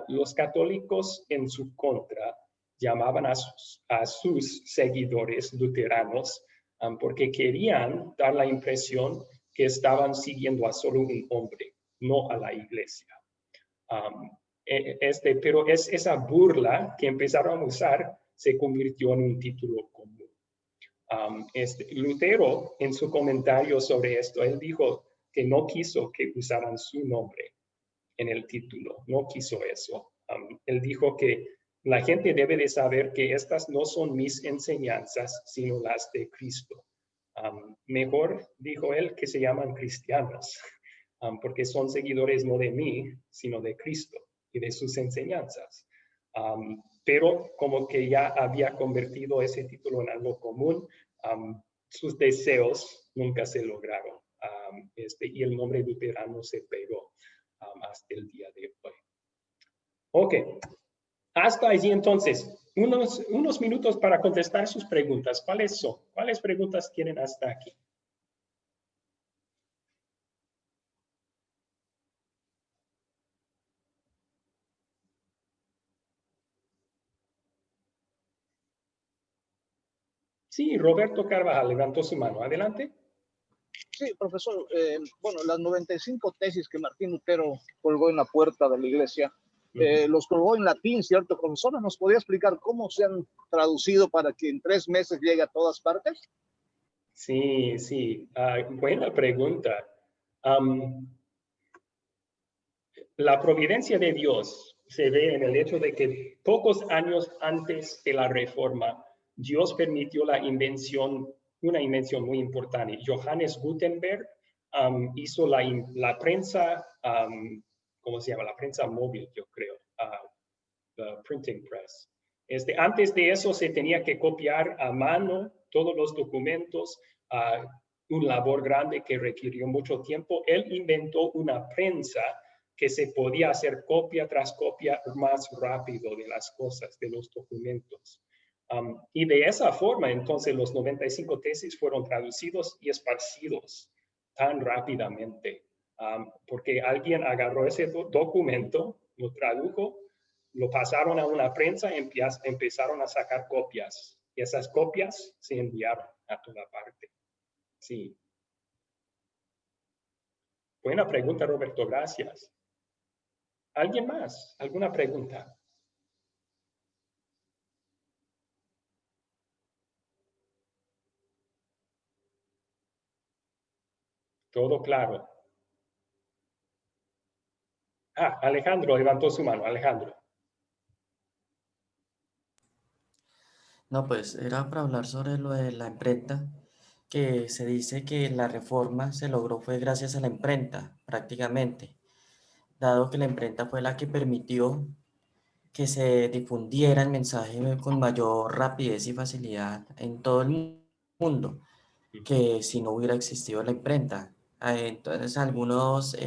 los católicos en su contra llamaban a sus seguidores luteranos porque querían dar la impresión que estaban siguiendo a solo un hombre, no a la iglesia. Pero esa burla que empezaron a usar se convirtió en un título común. Lutero, en su comentario sobre esto, él dijo que no quiso que usaran su nombre en el título, no quiso eso. Él dijo que la gente debe de saber que estas no son mis enseñanzas, sino las de Cristo. Mejor, dijo él, que se llaman cristianos, porque son seguidores no de mí, sino de Cristo y de sus enseñanzas. Pero como que ya había convertido ese título en algo común, sus deseos nunca se lograron. y el nombre luterano se pegó hasta el día de hoy. Ok, hasta allí entonces, unos minutos para contestar sus preguntas. ¿Cuáles son? ¿Cuáles preguntas tienen hasta aquí? Sí, Roberto Carvajal levantó su mano. Adelante. Sí, profesor. Bueno, las 95 tesis que Martín Lutero colgó en la puerta de la iglesia, los colgó en latín, ¿cierto, profesora? ¿Nos podría explicar cómo se han traducido para que en 3 meses llegue a todas partes? Sí, sí. Buena pregunta. La providencia de Dios se ve en el hecho de que pocos años antes de la Reforma, Dios permitió una invención muy importante. Johannes Gutenberg hizo la prensa, ¿cómo se llama? La prensa móvil, yo creo, the printing press. Antes de eso se tenía que copiar a mano todos los documentos, un labor grande que requirió mucho tiempo. Él inventó una prensa que se podía hacer copia tras copia más rápido de las cosas, de los documentos. Y de esa forma, entonces, los 95 tesis fueron traducidos y esparcidos tan rápidamente, porque alguien agarró ese documento, lo tradujo, lo pasaron a una prensa y empezaron a sacar copias. Y esas copias se enviaron a toda parte. Sí. Buena pregunta, Roberto. Gracias. ¿Alguien más? ¿Alguna pregunta? Todo claro. Alejandro levantó su mano. Alejandro. No, pues era para hablar sobre lo de la imprenta, que se dice que la reforma se logró fue gracias a la imprenta, prácticamente, dado que la imprenta fue la que permitió que se difundiera el mensaje con mayor rapidez y facilidad en todo el mundo, que si no hubiera existido la imprenta. Entonces algunos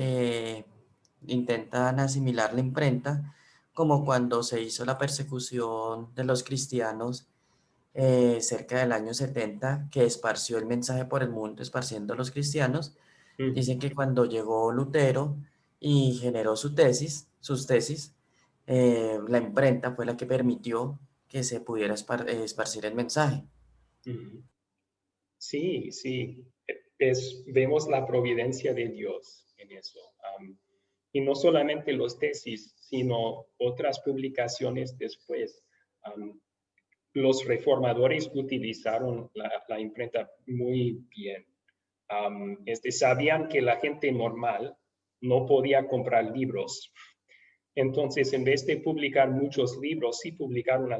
intentan asimilar la imprenta como cuando se hizo la persecución de los cristianos cerca del año 70, que esparció el mensaje por el mundo, esparciendo a los cristianos. Dicen que cuando llegó Lutero y generó sus tesis, la imprenta fue la que permitió que se pudiera esparcir el mensaje. Sí, sí. Vemos la providencia de Dios en eso. Y no solamente los tesis, sino otras publicaciones después. Los reformadores utilizaron la imprenta muy bien. Sabían que la gente normal no podía comprar libros. Entonces, en vez de publicar muchos libros, sí publicaron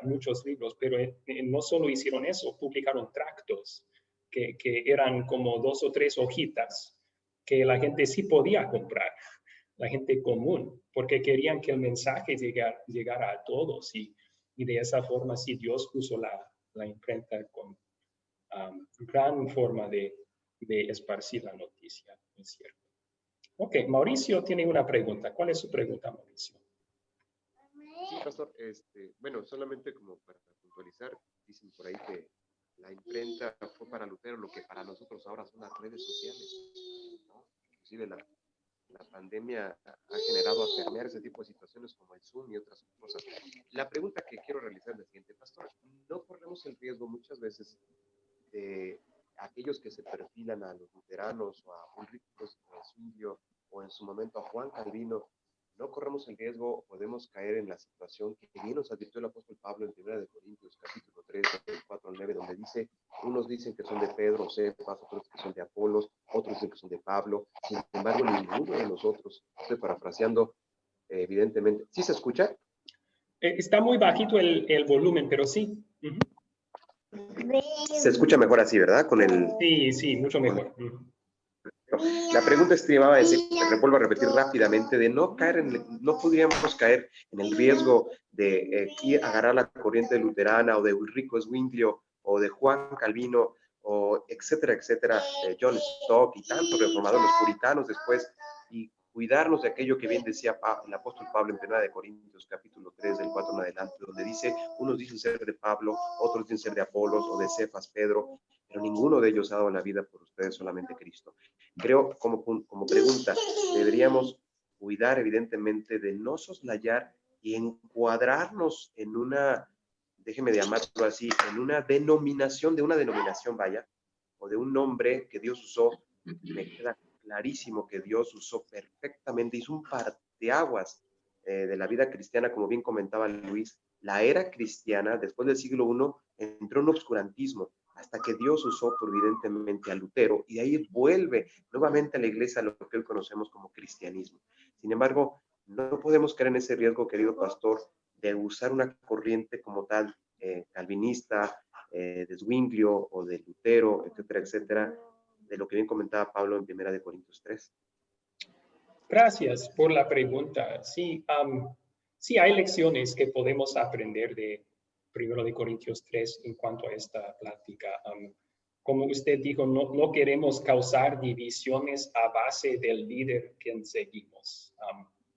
muchos libros, pero no solo hicieron eso, publicaron tractos que eran como 2 o 3 hojitas que la gente sí podía comprar, la gente común, porque querían que el mensaje llegara a todos y de esa forma sí Dios usó la imprenta con gran forma de esparcir la noticia, es cierto. Ok, Mauricio tiene una pregunta. ¿Cuál es su pregunta, Mauricio? Sí, pastor. Bueno, solamente como para puntualizar, dicen por ahí que la imprenta fue para Lutero lo que para nosotros ahora son las redes sociales, ¿no? Inclusive la pandemia ha generado a permear ese tipo de situaciones como el Zoom y otras cosas. La pregunta que quiero realizar es la siguiente, pastor. ¿No corremos el riesgo muchas veces de aquellos que se perfilan a los luteranos o a Ulrico Zwinglio o en su momento a Juan Calvino, no corremos el riesgo o podemos caer en la situación que bien nos advirtió el apóstol Pablo en 1 Corintios capítulo 3, del 4 al 9, donde dice, unos dicen que son de Pedro, Cefas, otros que son de Apolos, otros dicen que son de Pablo, sin embargo ninguno de nosotros, estoy parafraseando evidentemente, ¿sí se escucha? Está muy bajito el volumen, pero sí. Se escucha mejor así, ¿verdad? Sí, mucho mejor. La pregunta estimaba decir, vuelvo a repetir rápidamente, de no podríamos caer en el riesgo de agarrar la corriente luterana o de Ulrico Zwinglio o de Juan Calvino o etcétera, etcétera, John Stott y tantos reformadores, los puritanos después, y cuidarnos de aquello que bien decía el apóstol Pablo en 1 Corintios capítulo 3 del 4 en adelante, donde dice, unos dicen ser de Pablo, otros dicen ser de Apolos o de Cefas, Pedro, pero ninguno de ellos ha dado la vida por ustedes, solamente Cristo. Creo, como pregunta, deberíamos cuidar evidentemente de no soslayar y encuadrarnos en una, déjeme llamarlo así, en una denominación, vaya, o de un nombre que Dios usó. Me queda clarísimo que Dios usó perfectamente, hizo un parteaguas de la vida cristiana, como bien comentaba Luis. La era cristiana, después del siglo I, entró en obscurantismo, hasta que Dios usó providentemente a Lutero, y de ahí vuelve nuevamente a la iglesia lo que hoy conocemos como cristianismo. Sin embargo, no podemos caer en ese riesgo, querido pastor, de usar una corriente como tal, calvinista, de Zwinglio o de Lutero, etcétera, etcétera, de lo que bien comentaba Pablo en 1 Corintios 3. Gracias por la pregunta. Sí, sí hay lecciones que podemos aprender de 1 Corintios 3 en cuanto a esta plática. Como usted dijo, no queremos causar divisiones a base del líder que seguimos.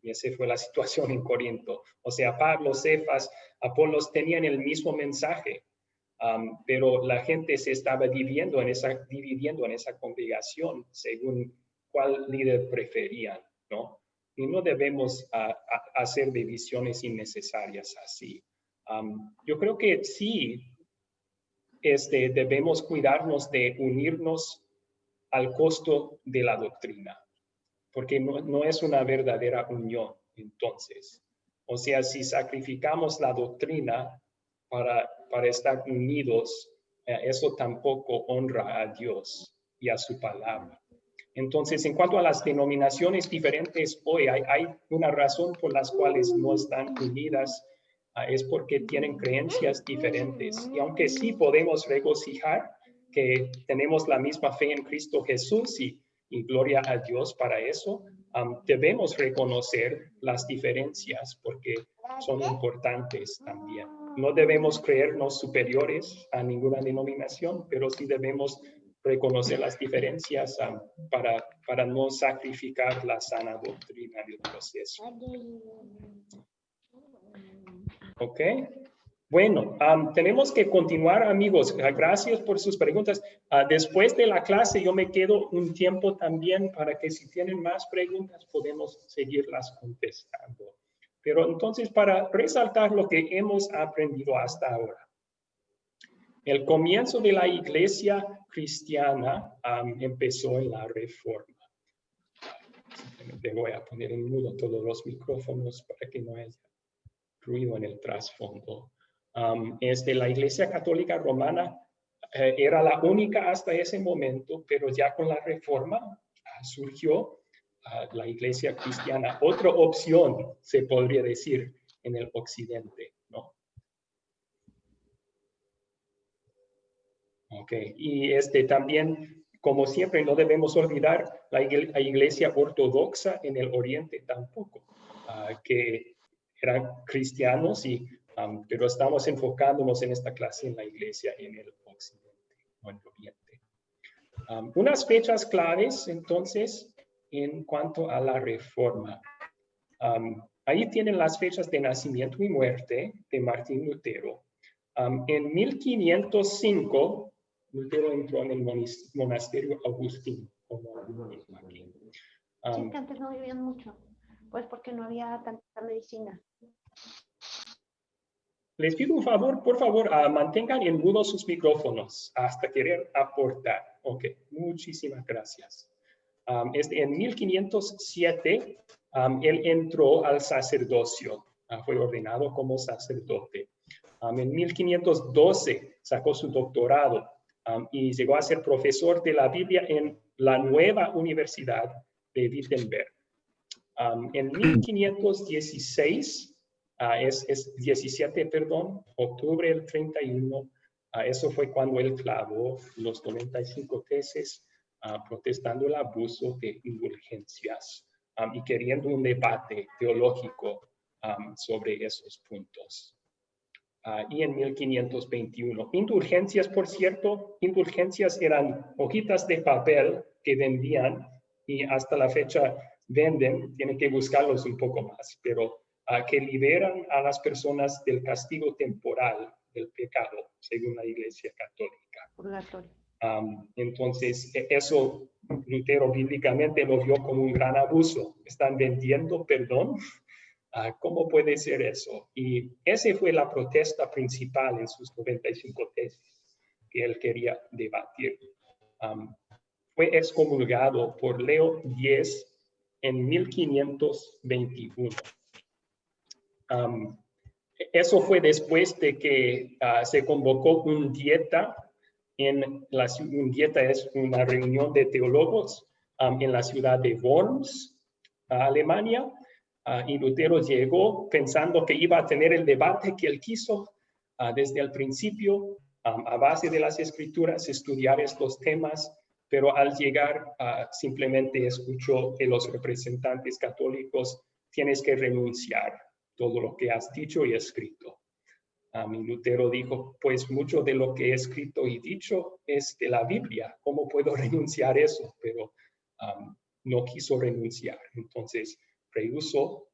Y esa fue la situación en Corinto. O sea, Pablo, Cefas, Apolos tenían el mismo mensaje, pero la gente se estaba dividiendo en esa congregación según cuál líder preferían, ¿no? Y no debemos hacer divisiones innecesarias así. Yo creo que sí, debemos cuidarnos de unirnos al costo de la doctrina, porque no es una verdadera unión, entonces. O sea, si sacrificamos la doctrina para estar unidos, eso tampoco honra a Dios y a su palabra. Entonces, en cuanto a las denominaciones diferentes hoy, hay una razón por las cuales no están unidas, es porque tienen creencias diferentes. Y aunque sí podemos regocijar que tenemos la misma fe en Cristo Jesús y gloria a Dios para eso, debemos reconocer las diferencias porque son importantes también. No debemos creernos superiores a ninguna denominación, pero sí debemos reconocer las diferencias para no sacrificar la sana doctrina del proceso. ¿Ok? Bueno, tenemos que continuar, amigos. Gracias por sus preguntas. Después de la clase yo me quedo un tiempo también para que si tienen más preguntas podemos seguirlas contestando. Pero entonces, para resaltar lo que hemos aprendido hasta ahora. El comienzo de la iglesia cristiana empezó en la Reforma. Simplemente voy a poner en mudo todos los micrófonos para que no haya ruido en el trasfondo. La Iglesia Católica Romana era la única hasta ese momento, pero ya con la Reforma surgió la Iglesia cristiana, otra opción, se podría decir, en el occidente, ¿no? Ok, y también, como siempre, no debemos olvidar la Iglesia ortodoxa en el oriente tampoco, que eran cristianos, pero estamos enfocándonos en esta clase en la iglesia en el occidente, o en el oriente. Unas fechas claves, entonces, en cuanto a la Reforma. Ahí tienen las fechas de nacimiento y muerte de Martín Lutero. En 1505, Lutero entró en el monasterio Agustín, como aquí. Sí, que antes no vivían mucho, pues porque no había tanta medicina. Les pido un favor, por favor, mantengan en mudo sus micrófonos hasta querer aportar. Ok, muchísimas gracias. En 1507, él entró al sacerdocio, fue ordenado como sacerdote. En 1512 sacó su doctorado y llegó a ser profesor de la Biblia en la nueva Universidad de Wittenberg. En 1516, es 17, perdón, octubre del 31, eso fue cuando él clavó los 95 tesis protestando el abuso de indulgencias y queriendo un debate teológico sobre esos puntos. y en 1521. Indulgencias, por cierto, indulgencias eran hojitas de papel que vendían y hasta la fecha venden, tienen que buscarlos un poco más, pero que liberan a las personas del castigo temporal del pecado, según la Iglesia Católica. Purgatorio. Entonces, eso Lutero bíblicamente lo vio como un gran abuso. Están vendiendo perdón. ¿Cómo puede ser eso? Y esa fue la protesta principal en sus 95 tesis que él quería debatir. Fue excomulgado por Leo X en 1521. Eso fue después de que se convocó un dieta. Un dieta es una reunión de teólogos en la ciudad de Worms, Alemania. Y Lutero llegó pensando que iba a tener el debate que él quiso desde el principio, a base de las escrituras, estudiar estos temas, pero al llegar simplemente escuchó que los representantes católicos tienes que renunciar todo lo que has dicho y escrito. Y Lutero dijo, pues mucho de lo que he escrito y dicho es de la Biblia, ¿cómo puedo renunciar eso? Pero no quiso renunciar, entonces rehusó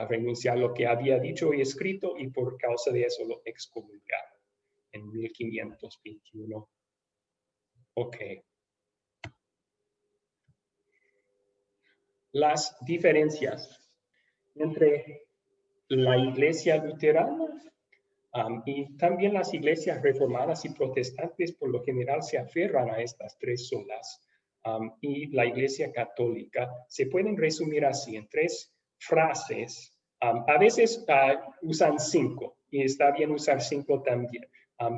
renunciar lo que había dicho y escrito y por causa de eso lo excomulgaron en 1521. Ok. Las diferencias entre la iglesia luterana y también las iglesias reformadas y protestantes por lo general se aferran a estas tres solas. Y la iglesia católica se pueden resumir así en tres frases. A veces usan 5 y está bien usar 5 también,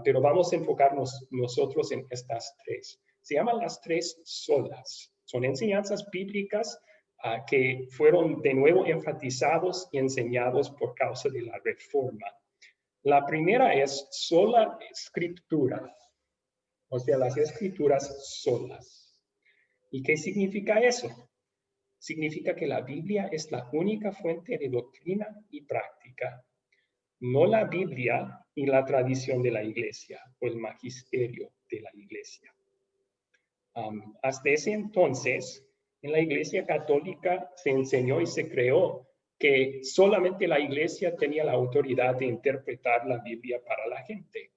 pero vamos a enfocarnos nosotros en estas tres. Se llaman las tres solas. Son enseñanzas bíblicas que fueron de nuevo enfatizados y enseñados por causa de la Reforma. La primera es sola escritura, o sea, las escrituras solas. ¿Y qué significa eso? Significa que la Biblia es la única fuente de doctrina y práctica, no la Biblia y la tradición de la iglesia o el magisterio de la iglesia. Hasta ese entonces, en la iglesia católica se enseñó y se creó que solamente la iglesia tenía la autoridad de interpretar la Biblia para la gente.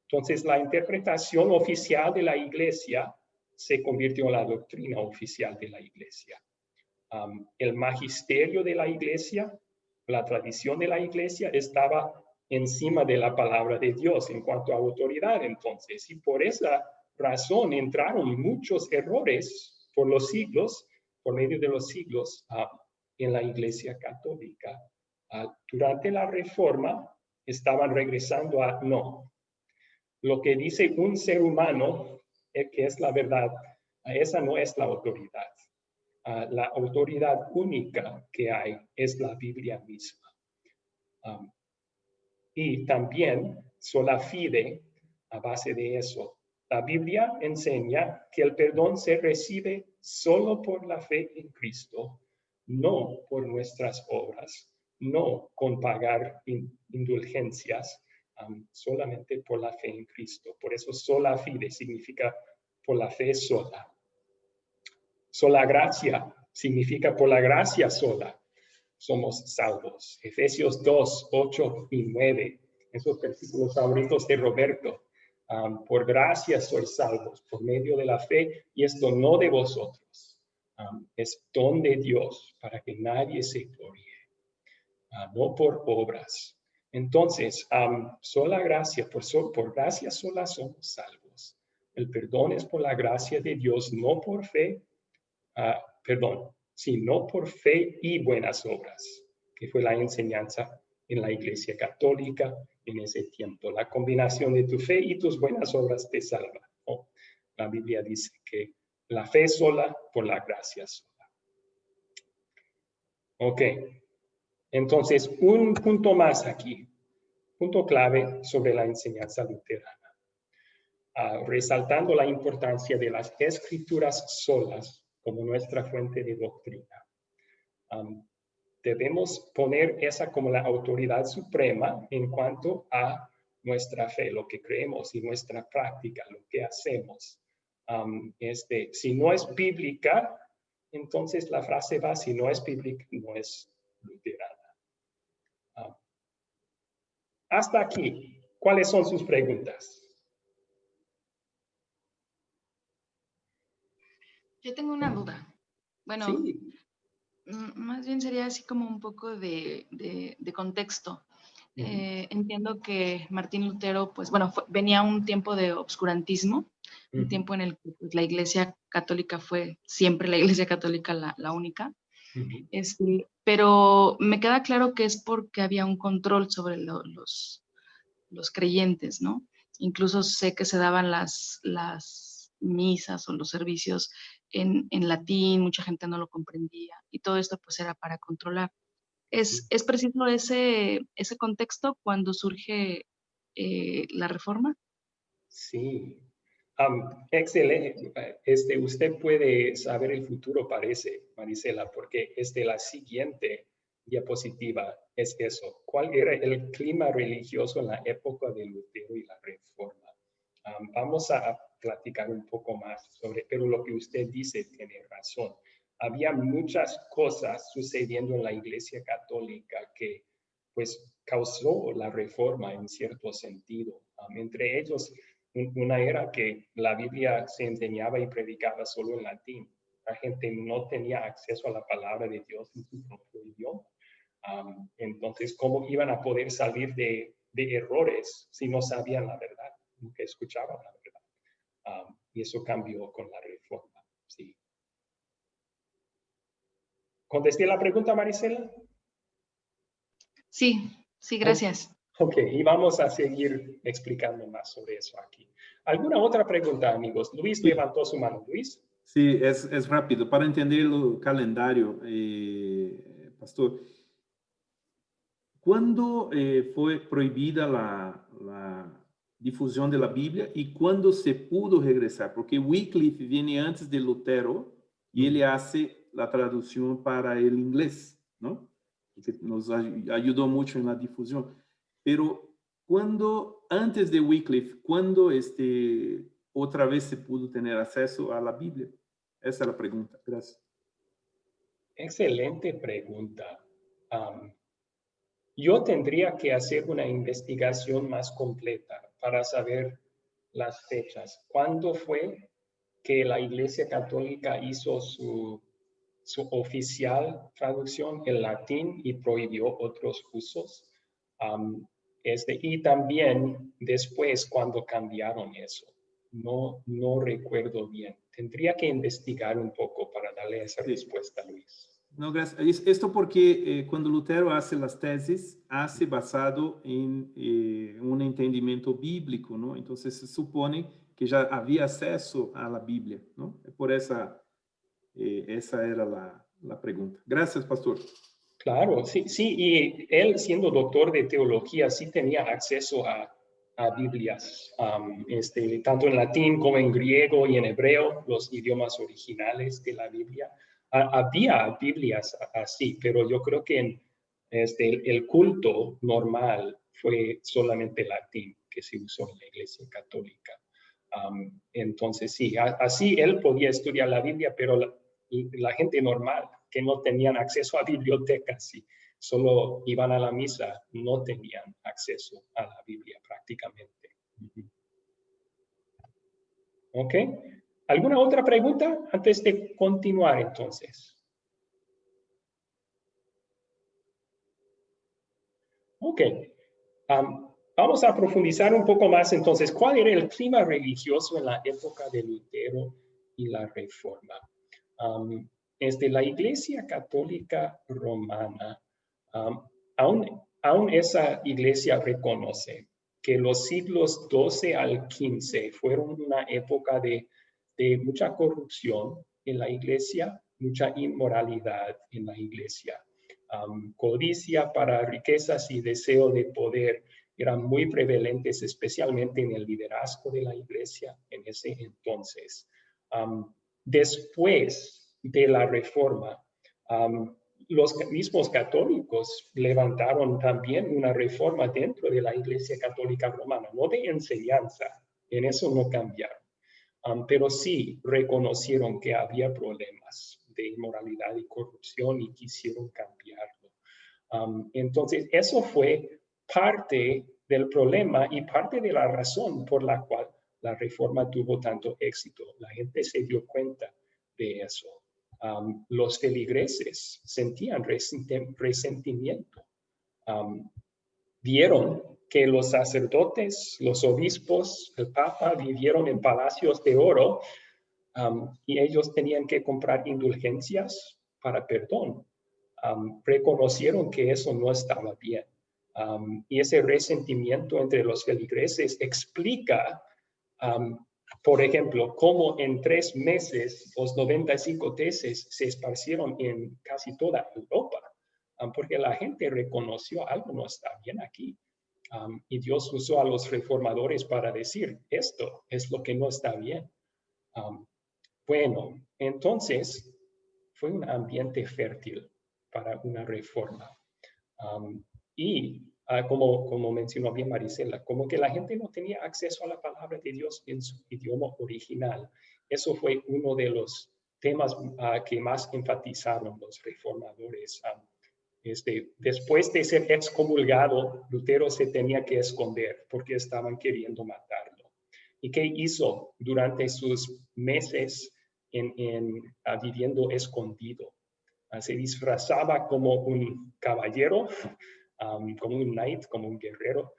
Entonces, la interpretación oficial de la iglesia se convirtió en la doctrina oficial de la iglesia. El magisterio de la iglesia, la tradición de la iglesia estaba encima de la palabra de Dios en cuanto a autoridad entonces. Y por esa razón entraron muchos errores por los siglos, por medio de los siglos, en la iglesia católica. Durante la Reforma estaban regresando a no. Lo que dice un ser humano que es la verdad, esa no es la autoridad. La autoridad única que hay es la Biblia misma. Y también sola fide, a base de eso, la Biblia enseña que el perdón se recibe solo por la fe en Cristo, no por nuestras obras, no con pagar indulgencias, solamente por la fe en Cristo. Por eso sola fide significa por la fe sola. Sola gracia significa por la gracia sola somos salvos. Efesios 2, 8 y 9, esos versículos favoritos de Roberto. Por gracia sois salvos por medio de la fe, y esto no de vosotros. Es don de Dios para que nadie se gloríe, no por obras. Entonces, sola gracia, por gracia sola somos salvos. El perdón es por la gracia de Dios, no por fe, sino por fe y buenas obras, que fue la enseñanza en la Iglesia Católica en ese tiempo. La combinación de tu fe y tus buenas obras te salva. La Biblia dice que la fe sola por la gracia sola. Ok, entonces un punto más aquí, punto clave sobre la enseñanza luterana, resaltando la importancia de las escrituras solas como nuestra fuente de doctrina. Debemos poner esa como la autoridad suprema en cuanto a nuestra fe, lo que creemos y nuestra práctica, lo que hacemos. Si no es bíblica, entonces la frase va, si no es bíblica, no es luterana. Hasta aquí, ¿cuáles son sus preguntas? Yo tengo una duda. Bueno, sí. Más bien sería así como un poco de contexto. Entiendo que Martín Lutero, pues bueno, venía un tiempo de obscurantismo, un tiempo en el que pues, la Iglesia Católica fue siempre la Iglesia Católica la única. Pero me queda claro que es porque había un control sobre los creyentes, ¿no? Incluso sé que se daban las misas o los servicios en latín, mucha gente no lo comprendía y todo esto pues era para controlar. ¿Es preciso ese contexto cuando surge la reforma? Sí. Excelente. Usted puede saber el futuro, parece, Marisela, porque la siguiente diapositiva es eso. ¿Cuál era el clima religioso en la época de Lutero y la Reforma? Vamos a platicar un poco más sobre, pero lo que usted dice tiene razón. Había muchas cosas sucediendo en la Iglesia Católica que, pues, causó la Reforma en cierto sentido. Entre ellos, una era que la Biblia se enseñaba y predicaba solo en latín. La gente no tenía acceso a la palabra de Dios en su propio idioma. Entonces, ¿cómo iban a poder salir de errores si no sabían la verdad, que escuchaban la verdad? Y eso cambió con la Reforma. Sí. ¿Contesté la pregunta, Marisela? Sí, gracias. Ok, y vamos a seguir explicando más sobre eso aquí. ¿Alguna otra pregunta, amigos? Luis levantó su mano. Luis. Sí, es rápido. Para entender el calendario, pastor, ¿cuándo fue prohibida la difusión de la Biblia y cuándo se pudo regresar? Porque Wycliffe viene antes de Lutero y él hace la traducción para el inglés, ¿no? Que nos ayudó mucho en la difusión. Pero ¿cuándo, antes de Wycliffe, cuándo otra vez se pudo tener acceso a la Biblia? Esa es la pregunta. Gracias. Excelente pregunta. Yo tendría que hacer una investigación más completa para saber las fechas. ¿Cuándo fue que la Iglesia Católica hizo su oficial traducción en latín y prohibió otros usos? Y también después cuando cambiaron eso. No recuerdo bien. Tendría que investigar un poco para darle esa respuesta, Luis. No, gracias. Esto porque cuando Lutero hace las tesis, hace basado en un entendimiento bíblico, ¿no? Entonces se supone que ya había acceso a la Biblia, ¿no? Por esa era la pregunta. Gracias, pastor. Claro, sí, y él siendo doctor de teología sí tenía acceso a Biblias, tanto en latín como en griego y en hebreo, los idiomas originales de la Biblia. Había Biblias así, pero yo creo que el culto normal fue solamente latín que se usó en la Iglesia Católica. Entonces sí, así él podía estudiar la Biblia, pero la gente normal que no tenían acceso a bibliotecas y solo iban a la misa, no tenían acceso a la Biblia prácticamente. ¿Ok? ¿Alguna otra pregunta antes de continuar entonces? Ok. Vamos a profundizar un poco más entonces. ¿Cuál era el clima religioso en la época de Lutero y la Reforma? La Iglesia Católica Romana, aún esa iglesia reconoce que los siglos XII al XV fueron una época de mucha corrupción en la iglesia, mucha inmoralidad en la iglesia. Codicia para riquezas y deseo de poder eran muy prevalentes, especialmente en el liderazgo de la iglesia en ese entonces. Después de la Reforma, los mismos católicos levantaron también una reforma dentro de la Iglesia Católica Romana, no de enseñanza, en eso no cambiaron, pero sí reconocieron que había problemas de inmoralidad y corrupción y quisieron cambiarlo. Entonces, eso fue parte del problema y parte de la razón por la cual la reforma tuvo tanto éxito. La gente se dio cuenta de eso. Los feligreses sentían resentimiento. Vieron que los sacerdotes, los obispos, el papa vivieron en palacios de oro y ellos tenían que comprar indulgencias para perdón. Reconocieron que eso no estaba bien. Y ese resentimiento entre los feligreses explica, por ejemplo, cómo en 3 meses los 95 tesis se esparcieron en casi toda Europa, porque la gente reconoció algo no está bien aquí. Y Dios usó a los reformadores para decir, esto es lo que no está bien. Bueno, entonces fue un ambiente fértil para una reforma. Como mencionó bien Marisela, como que la gente no tenía acceso a la palabra de Dios en su idioma original. Eso fue uno de los temas que más enfatizaron los reformadores. Después de ser excomulgado, Lutero se tenía que esconder porque estaban queriendo matarlo. ¿Y qué hizo durante sus meses viviendo escondido? Se disfrazaba como un caballero, como un knight, como un guerrero,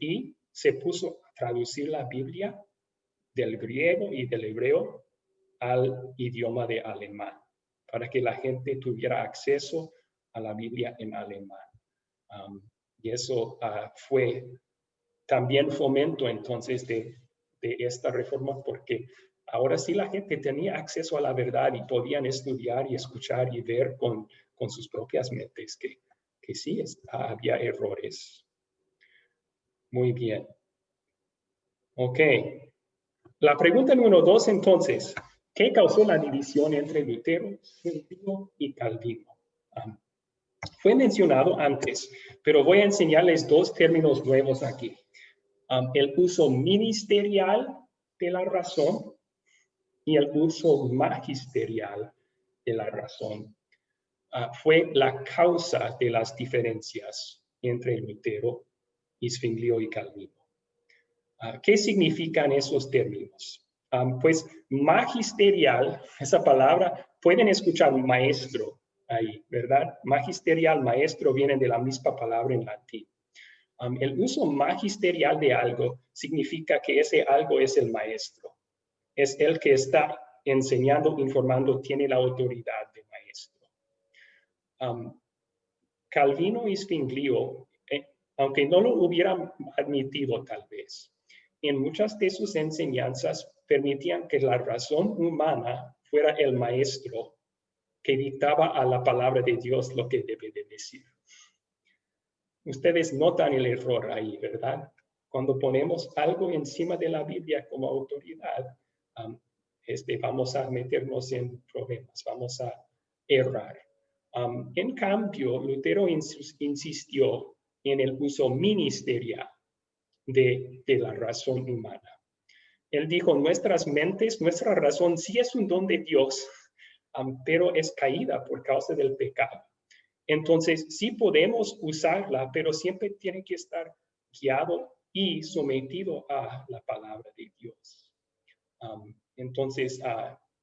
y se puso a traducir la Biblia del griego y del hebreo al idioma de alemán, para que la gente tuviera acceso a la Biblia en alemán. Y eso fue también fomento entonces de esta reforma, porque ahora sí la gente tenía acceso a la verdad y podían estudiar y escuchar y ver con sus propias mentes que sí había errores. Muy bien. Ok. La pregunta número 2 entonces, ¿qué causó la división entre Lutero, Zwinglio y Calvino? Fue mencionado antes, pero voy a enseñarles 2 términos nuevos aquí. El uso ministerial de la razón y el uso magisterial de la razón. Fue la causa de las diferencias entre Lutero y Zwinglio y Calvino. ¿Qué significan esos términos? Pues magisterial, esa palabra, pueden escuchar maestro ahí, ¿verdad? Magisterial, maestro, vienen de la misma palabra en latín. El uso magisterial de algo significa que ese algo es el maestro. Es el que está enseñando, informando, tiene la autoridad de maestro. Calvino y Zwinglio, aunque no lo hubieran admitido tal vez, en muchas de sus enseñanzas permitían que la razón humana fuera el maestro que dictaba a la palabra de Dios lo que debe de decir. Ustedes notan el error ahí, ¿verdad? Cuando ponemos algo encima de la Biblia como autoridad, vamos a meternos en problemas, vamos a errar. En cambio, Lutero insistió en el uso ministerial de la razón humana. Él dijo, nuestras mentes, nuestra razón sí es un don de Dios, pero es caída por causa del pecado. Entonces, sí podemos usarla, pero siempre tiene que estar guiado y sometido a la palabra de Dios. Entonces,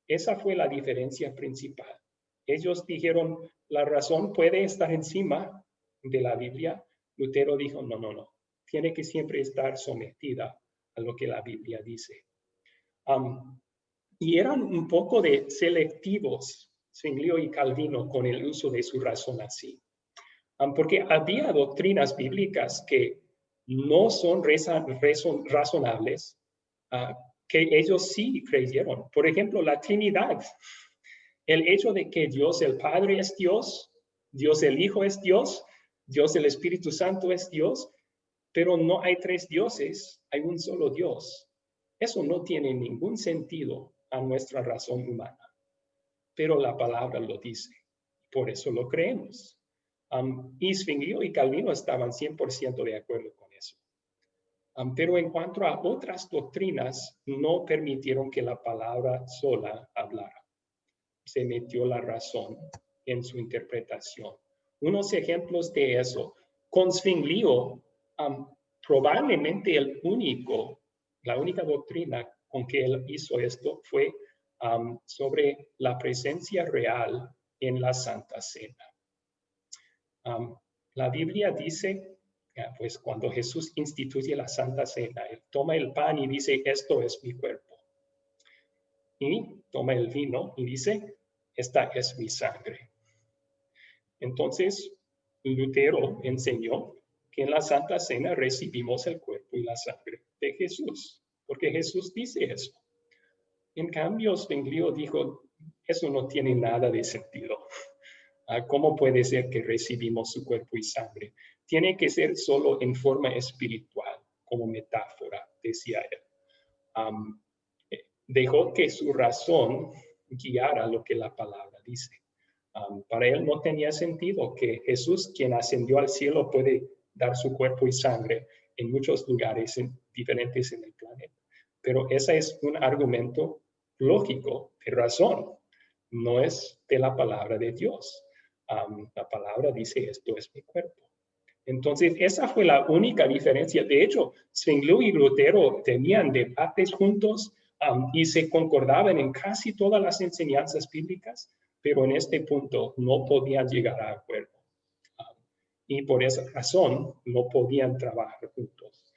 esa fue la diferencia principal. Ellos dijeron, la razón puede estar encima de la Biblia. Lutero dijo, no. Tiene que siempre estar sometida a lo que la Biblia dice. Y eran un poco de selectivos, Zwinglio y Calvino, con el uso de su razón así. Porque había doctrinas bíblicas que no son razonables, que ellos sí creyeron. Por ejemplo, la Trinidad. El hecho de que Dios el Padre es Dios, Dios el Hijo es Dios, Dios el Espíritu Santo es Dios, pero no hay 3 dioses, hay un solo Dios. Eso no tiene ningún sentido a nuestra razón humana, pero la palabra lo dice. por eso lo creemos. Y Zwinglio y Calvino estaban 100% de acuerdo con eso. Pero en cuanto a otras doctrinas, no permitieron que la palabra sola hablara. Se metió la razón en su interpretación. Unos ejemplos de eso. Con Zwinglio, probablemente la única doctrina con que él hizo esto fue sobre la presencia real en la Santa Cena. La Biblia dice, pues cuando Jesús instituye la Santa Cena, él toma el pan y dice, esto es mi cuerpo. Y toma el vino y dice, esta es mi sangre. Entonces, Lutero enseñó que en la Santa Cena recibimos el cuerpo y la sangre de Jesús, porque Jesús dice eso. En cambio, Zwinglio dijo, eso no tiene nada de sentido. ¿Cómo puede ser que recibimos su cuerpo y sangre? Tiene que ser solo en forma espiritual, como metáfora, decía él. Dejó que su razón guiara lo que la palabra dice. Para él no tenía sentido que Jesús, quien ascendió al cielo, puede dar su cuerpo y sangre en muchos lugares diferentes en el planeta. Pero ese es un argumento lógico, de razón, no es de la palabra de Dios. La palabra dice, esto es mi cuerpo. Entonces, esa fue la única diferencia. De hecho, Zwinglio y Lutero tenían debates juntos y se concordaban en casi todas las enseñanzas bíblicas, pero en este punto no podían llegar a acuerdo. Y por esa razón no podían trabajar juntos.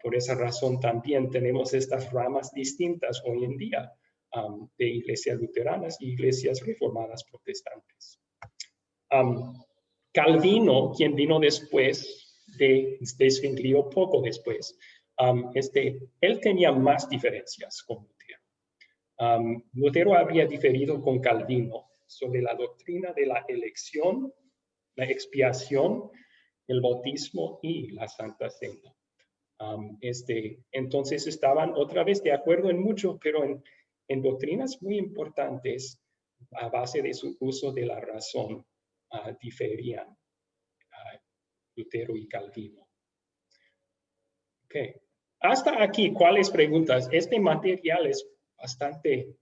Por esa razón también tenemos estas ramas distintas hoy en día de iglesias luteranas y iglesias reformadas protestantes. Calvino, quien vino después de Zwinglio, poco después, él tenía más diferencias con Lutero. Lutero había diferido con Calvino sobre la doctrina de la elección, la expiación, el bautismo y la Santa Cena. Entonces estaban otra vez de acuerdo en mucho, pero en doctrinas muy importantes, a base de su uso de la razón, diferían Lutero y Calvino. Okay. Hasta aquí, ¿cuáles preguntas? Este material es bastante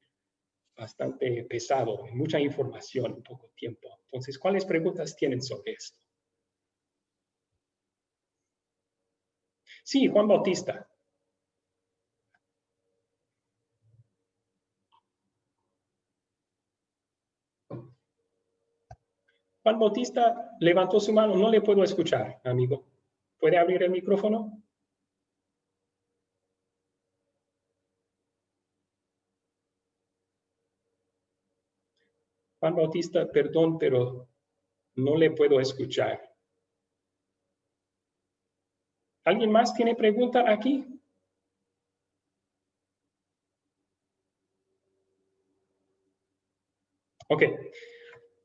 pesado, mucha información en poco tiempo. Entonces, ¿cuáles preguntas tienen sobre esto? Sí, Juan Bautista. Juan Bautista levantó su mano, no le puedo escuchar, amigo. ¿Puede abrir el micrófono? Juan Bautista, perdón, pero no le puedo escuchar. ¿Alguien más tiene pregunta aquí? Ok.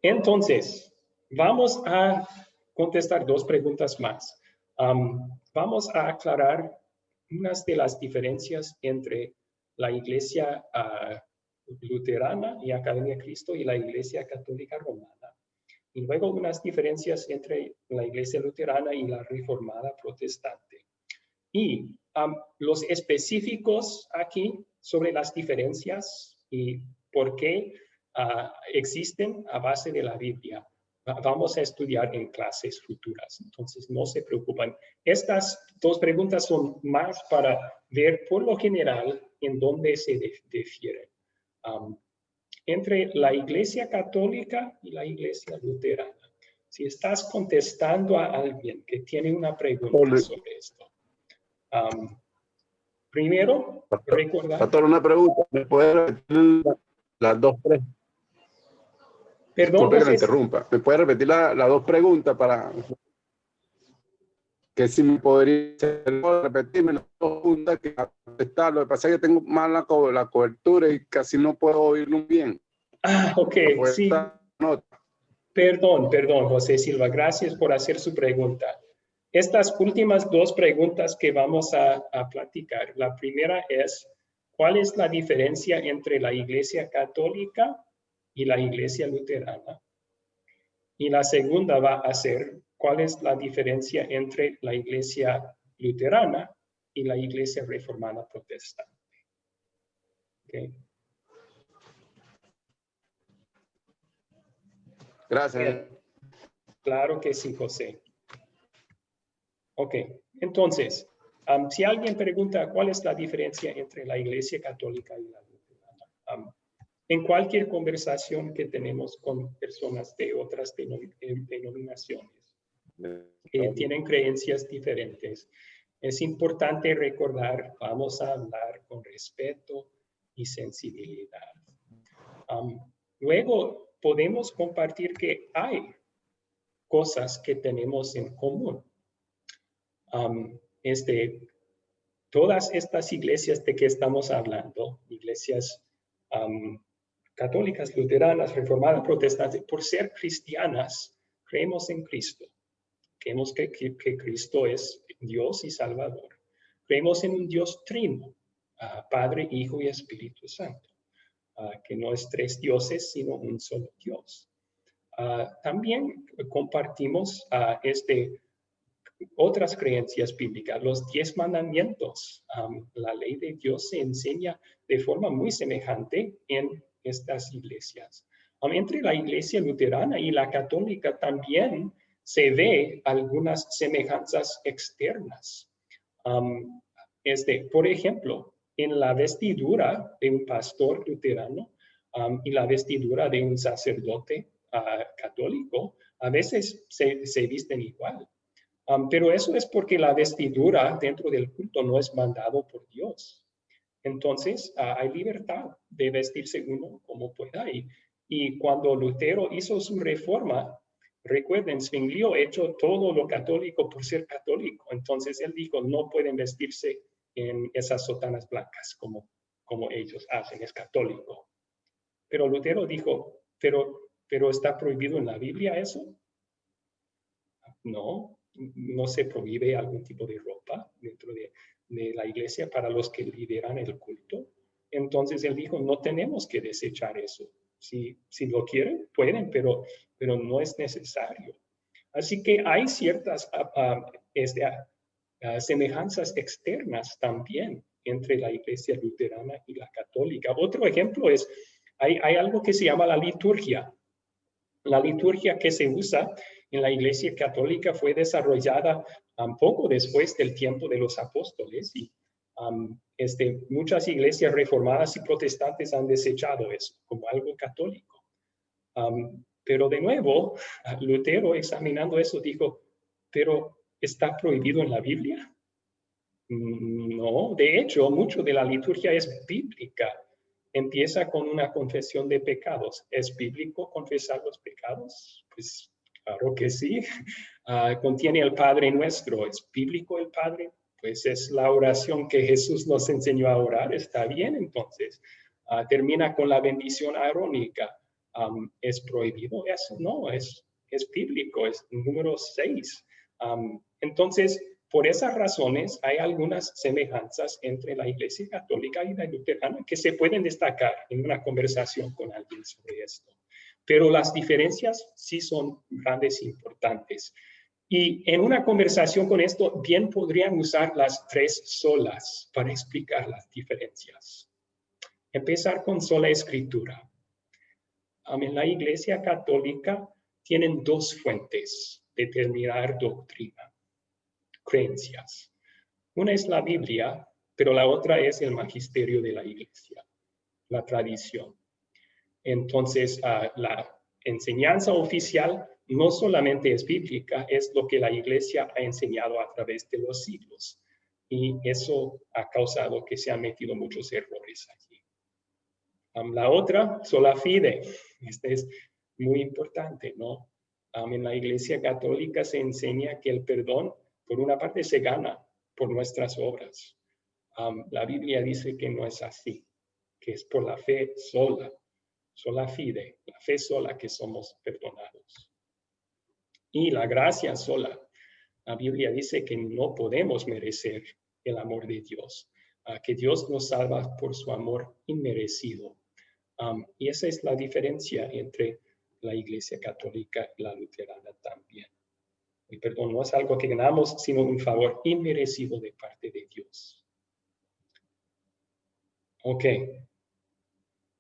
Entonces, vamos a contestar dos preguntas más. Vamos a aclarar unas de las diferencias entre la iglesia luterana y Academia de Cristo y la iglesia católica romana. Y luego unas diferencias entre la iglesia luterana y la reformada protestante. Y los específicos aquí sobre las diferencias y por qué existen a base de la Biblia, vamos a estudiar en clases futuras. Entonces, no se preocupen. Estas dos preguntas son más para ver por lo general en dónde se difieren. Entre la iglesia católica y la iglesia luterana. Si estás contestando a alguien que tiene una pregunta sobre esto. Primero, recordar... Pastor, una pregunta. ¿Me puede repetir las dos preguntas? Perdón, disculpe que la interrumpa. ¿Me puede repetir las dos preguntas para que si me podría repetirme las dos preguntas que contestar? Lo que pasa es que tengo mala la cobertura y casi no puedo oírlo bien. Ok, sí. Perdón, José Silva. Gracias por hacer su pregunta. Estas últimas dos preguntas que vamos a platicar. La primera es, ¿cuál es la diferencia entre la iglesia católica y la iglesia luterana? Y la segunda va a ser cuál es la diferencia entre la iglesia luterana y la iglesia reformada protestante. Okay. Gracias. Bien. Claro que sí, José. Ok, entonces, si alguien pregunta cuál es la diferencia entre la iglesia católica y la luterana, en cualquier conversación que tenemos con personas de otras denominaciones que tienen creencias diferentes, es importante recordar, vamos a hablar con respeto y sensibilidad. Luego podemos compartir que hay cosas que tenemos en común. Todas estas iglesias de que estamos hablando, iglesias católicas, luteranas, reformadas, protestantes, por ser cristianas, creemos en Cristo. Creemos que Cristo es Dios y Salvador. Creemos en un Dios trino, Padre, Hijo y Espíritu Santo, que no es tres dioses, sino un solo Dios. También compartimos otras creencias bíblicas, los 10 mandamientos. La ley de Dios se enseña de forma muy semejante en estas iglesias. Entre la iglesia luterana y la católica también se ve algunas semejanzas externas. Por ejemplo, en la vestidura de un pastor luterano y la vestidura de un sacerdote católico, a veces se visten igual. Pero eso es porque la vestidura dentro del culto no es mandado por Dios. Entonces, hay libertad de vestirse uno como pueda. Y cuando Lutero hizo su reforma, recuerden, Zwinglio hecho todo lo católico por ser católico. Entonces, él dijo, no pueden vestirse en esas sotanas blancas como ellos hacen, es católico. Pero Lutero dijo, pero ¿está prohibido en la Biblia eso? No se prohíbe algún tipo de ropa dentro de la iglesia para los que lideran el culto. Entonces él dijo, no tenemos que desechar eso. Si lo quieren, pueden, pero no es necesario. Así que hay ciertas semejanzas externas también entre la iglesia luterana y la católica. Otro ejemplo es, hay algo que se llama la liturgia. La liturgia que se usa en la iglesia católica fue desarrollada poco después del tiempo de los apóstoles y muchas iglesias reformadas y protestantes han desechado eso como algo católico. Pero de nuevo, Lutero examinando eso dijo, ¿pero está prohibido en la Biblia? No, de hecho, mucho de la liturgia es bíblica. Empieza con una confesión de pecados. ¿Es bíblico confesar los pecados? Pues claro que sí. Contiene el Padre Nuestro. ¿Es bíblico el Padre? Pues es la oración que Jesús nos enseñó a orar. Está bien, entonces. Termina con la bendición arónica. ¿Es prohibido eso? No, es bíblico. Es número 6. Entonces, por esas razones, hay algunas semejanzas entre la Iglesia Católica y la Luterana que se pueden destacar en una conversación con alguien sobre esto. Pero las diferencias sí son grandes e importantes. Y en una conversación con esto, bien podrían usar las 3 solas para explicar las diferencias. Empezar con sola escritura. En la Iglesia Católica tienen 2 fuentes de determinar doctrina. Creencias. Una es la Biblia, pero la otra es el magisterio de la iglesia, la tradición. Entonces, la enseñanza oficial no solamente es bíblica, es lo que la iglesia ha enseñado a través de los siglos. Y eso ha causado que se han metido muchos errores allí. La otra, sola fide. Esta es muy importante, ¿no? En la iglesia católica se enseña que el perdón por una parte se gana por nuestras obras. La Biblia dice que no es así, que es por la fe sola, sola fide, la fe sola que somos perdonados. Y la gracia sola. La Biblia dice que no podemos merecer el amor de Dios, que Dios nos salva por su amor inmerecido. Y esa es la diferencia entre la Iglesia Católica y la Luterana también. El perdón no es algo que ganamos, sino un favor inmerecido de parte de Dios. Ok.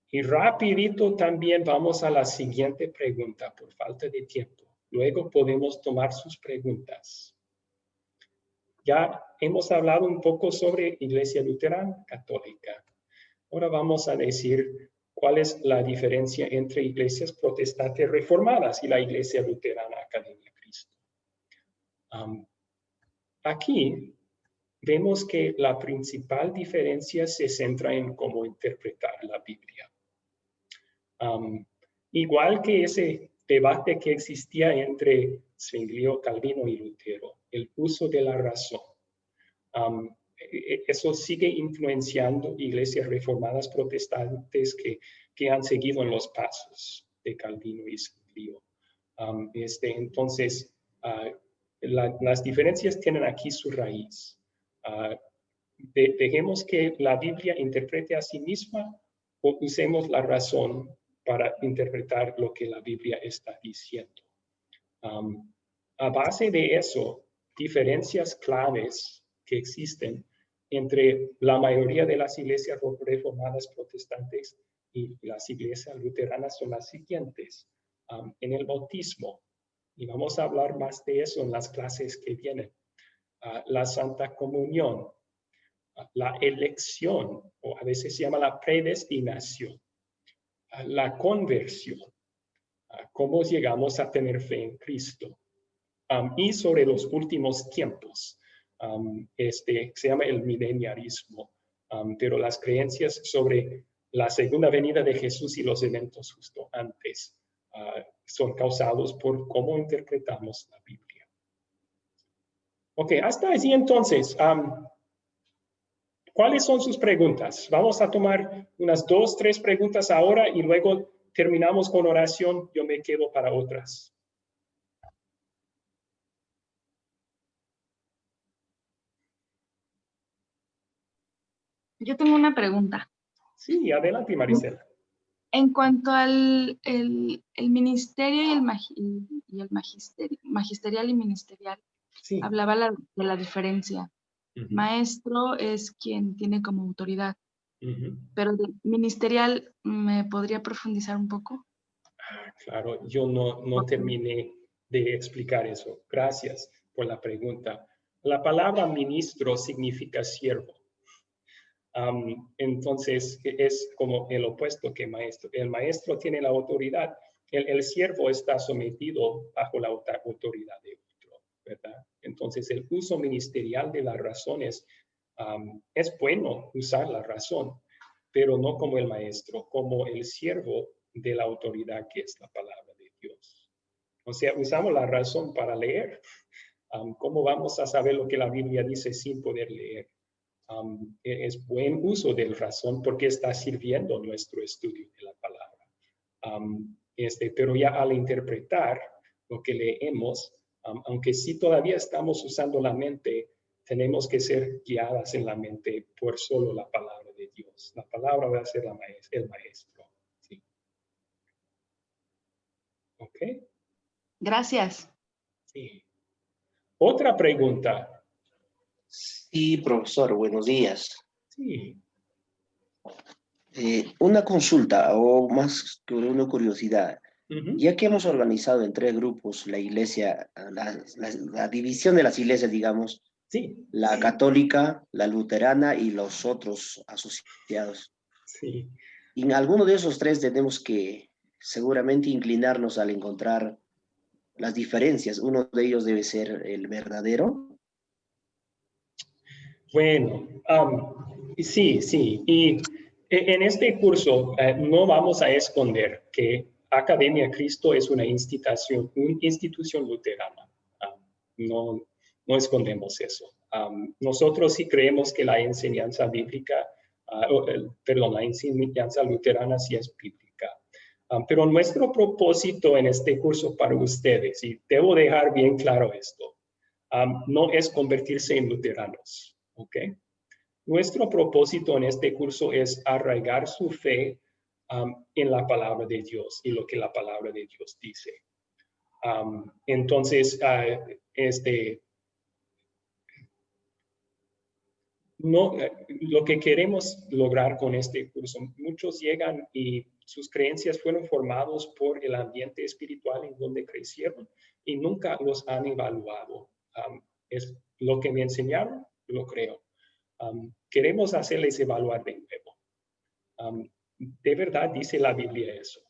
Y rapidito también vamos a la siguiente pregunta por falta de tiempo. Luego podemos tomar sus preguntas. Ya hemos hablado un poco sobre Iglesia Luterana Católica. Ahora vamos a decir cuál es la diferencia entre iglesias protestantes reformadas y la Iglesia Luterana Academia Cristo. Aquí vemos que la principal diferencia se centra en cómo interpretar la Biblia. Igual que ese debate que existía entre Zwinglio, Calvino y Lutero, el uso de la razón. Eso sigue influenciando iglesias reformadas protestantes que han seguido en los pasos de Calvino y Zwinglio. Entonces, las diferencias tienen aquí su raíz. Dejemos que la Biblia interprete a sí misma o usemos la razón para interpretar lo que la Biblia está diciendo. A base de eso, diferencias claves que existen entre la mayoría de las iglesias reformadas protestantes y las iglesias luteranas son las siguientes. En el bautismo, y vamos a hablar más de eso en las clases que vienen, la Santa Comunión, la elección, o a veces se llama la predestinación, la conversión, cómo llegamos a tener fe en Cristo, y sobre los últimos tiempos, se llama el mileniarismo, pero las creencias sobre la segunda venida de Jesús y los eventos justo antes son causados por cómo interpretamos la Biblia. Ok, hasta allí entonces. ¿Cuáles son sus preguntas? Vamos a tomar unas 2, 3 preguntas ahora y luego terminamos con oración. Yo me quedo para otras. Yo tengo una pregunta. Sí, adelante, Marisela. En cuanto al el ministerio y el magisterial y ministerial, sí. Hablaba de la diferencia. Maestro es quien tiene como autoridad, pero de ministerial, ¿me podría profundizar un poco? Claro, yo no terminé de explicar eso. Gracias por la pregunta. La palabra ministro significa siervo. Entonces, es como el opuesto que maestro. El maestro tiene la autoridad. El siervo está sometido bajo la autoridad de otro, ¿verdad? Entonces, el uso ministerial de las razones es bueno usar la razón, pero no como el maestro, como el siervo de la autoridad que es la palabra de Dios. O sea, usamos la razón para leer. ¿Cómo vamos a saber lo que la Biblia dice sin poder leer? Es buen uso de la razón porque está sirviendo nuestro estudio de la palabra. Pero ya al interpretar lo que leemos, aunque sí todavía estamos usando la mente, tenemos que ser guiadas en la mente por solo la palabra de Dios. La palabra va a ser el maestro. ¿Sí? ¿Ok? Gracias. Sí. Otra pregunta. Sí, profesor, buenos días. Sí. Una consulta o más que una curiosidad. Ya que hemos organizado en 3 grupos la iglesia, la división de las iglesias, digamos, sí. La católica, la luterana y los otros asociados. Sí. Y en alguno de esos 3 tenemos que seguramente inclinarnos al encontrar las diferencias. Uno de ellos debe ser el verdadero. Bueno, sí. Y en este curso no vamos a esconder que Academia Cristo es una institución luterana. No escondemos eso. Nosotros sí creemos que la enseñanza bíblica, la enseñanza luterana sí es bíblica. Pero nuestro propósito en este curso para ustedes, y debo dejar bien claro esto, no es convertirse en luteranos. ¿Ok? Nuestro propósito en este curso es arraigar su fe en la palabra de Dios y lo que la palabra de Dios dice. Entonces, lo que queremos lograr con este curso, muchos llegan y sus creencias fueron formados por el ambiente espiritual en donde crecieron y nunca los han evaluado. Es lo que me enseñaron, lo creo. Queremos hacerles evaluar de nuevo. De verdad dice la Biblia eso,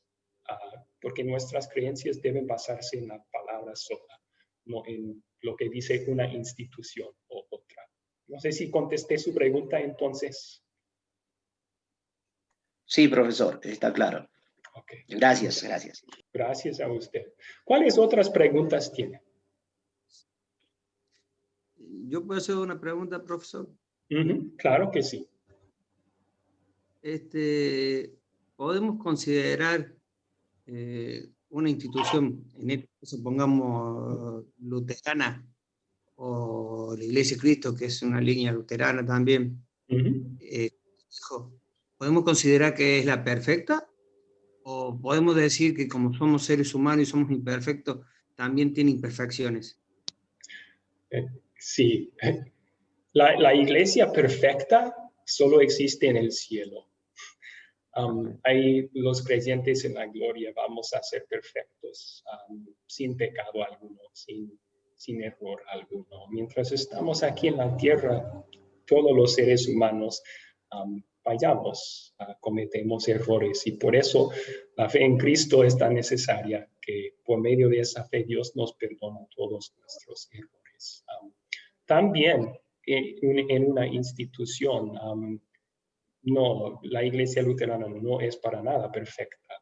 porque nuestras creencias deben basarse en la palabra sola, no en lo que dice una institución o otra. No sé si contesté su pregunta entonces. Sí, profesor, está claro. Okay. Gracias, gracias. Gracias a usted. ¿Cuáles otras preguntas tiene? ¿Yo puedo hacer una pregunta, profesor? Claro que sí. ¿Podemos considerar una institución, en este caso pongamos luterana, o la Iglesia de Cristo, que es una línea luterana también, ¿podemos considerar que es la perfecta? ¿O podemos decir que como somos seres humanos y somos imperfectos, también tiene imperfecciones? Sí. La iglesia perfecta solo existe en el cielo. Ahí los creyentes en la gloria vamos a ser perfectos, sin pecado alguno, sin error alguno. Mientras estamos aquí en la tierra, todos los seres humanos fallamos, cometemos errores y por eso la fe en Cristo es tan necesaria, que por medio de esa fe Dios nos perdona todos nuestros errores. También en una institución, no, la Iglesia Luterana no es para nada perfecta.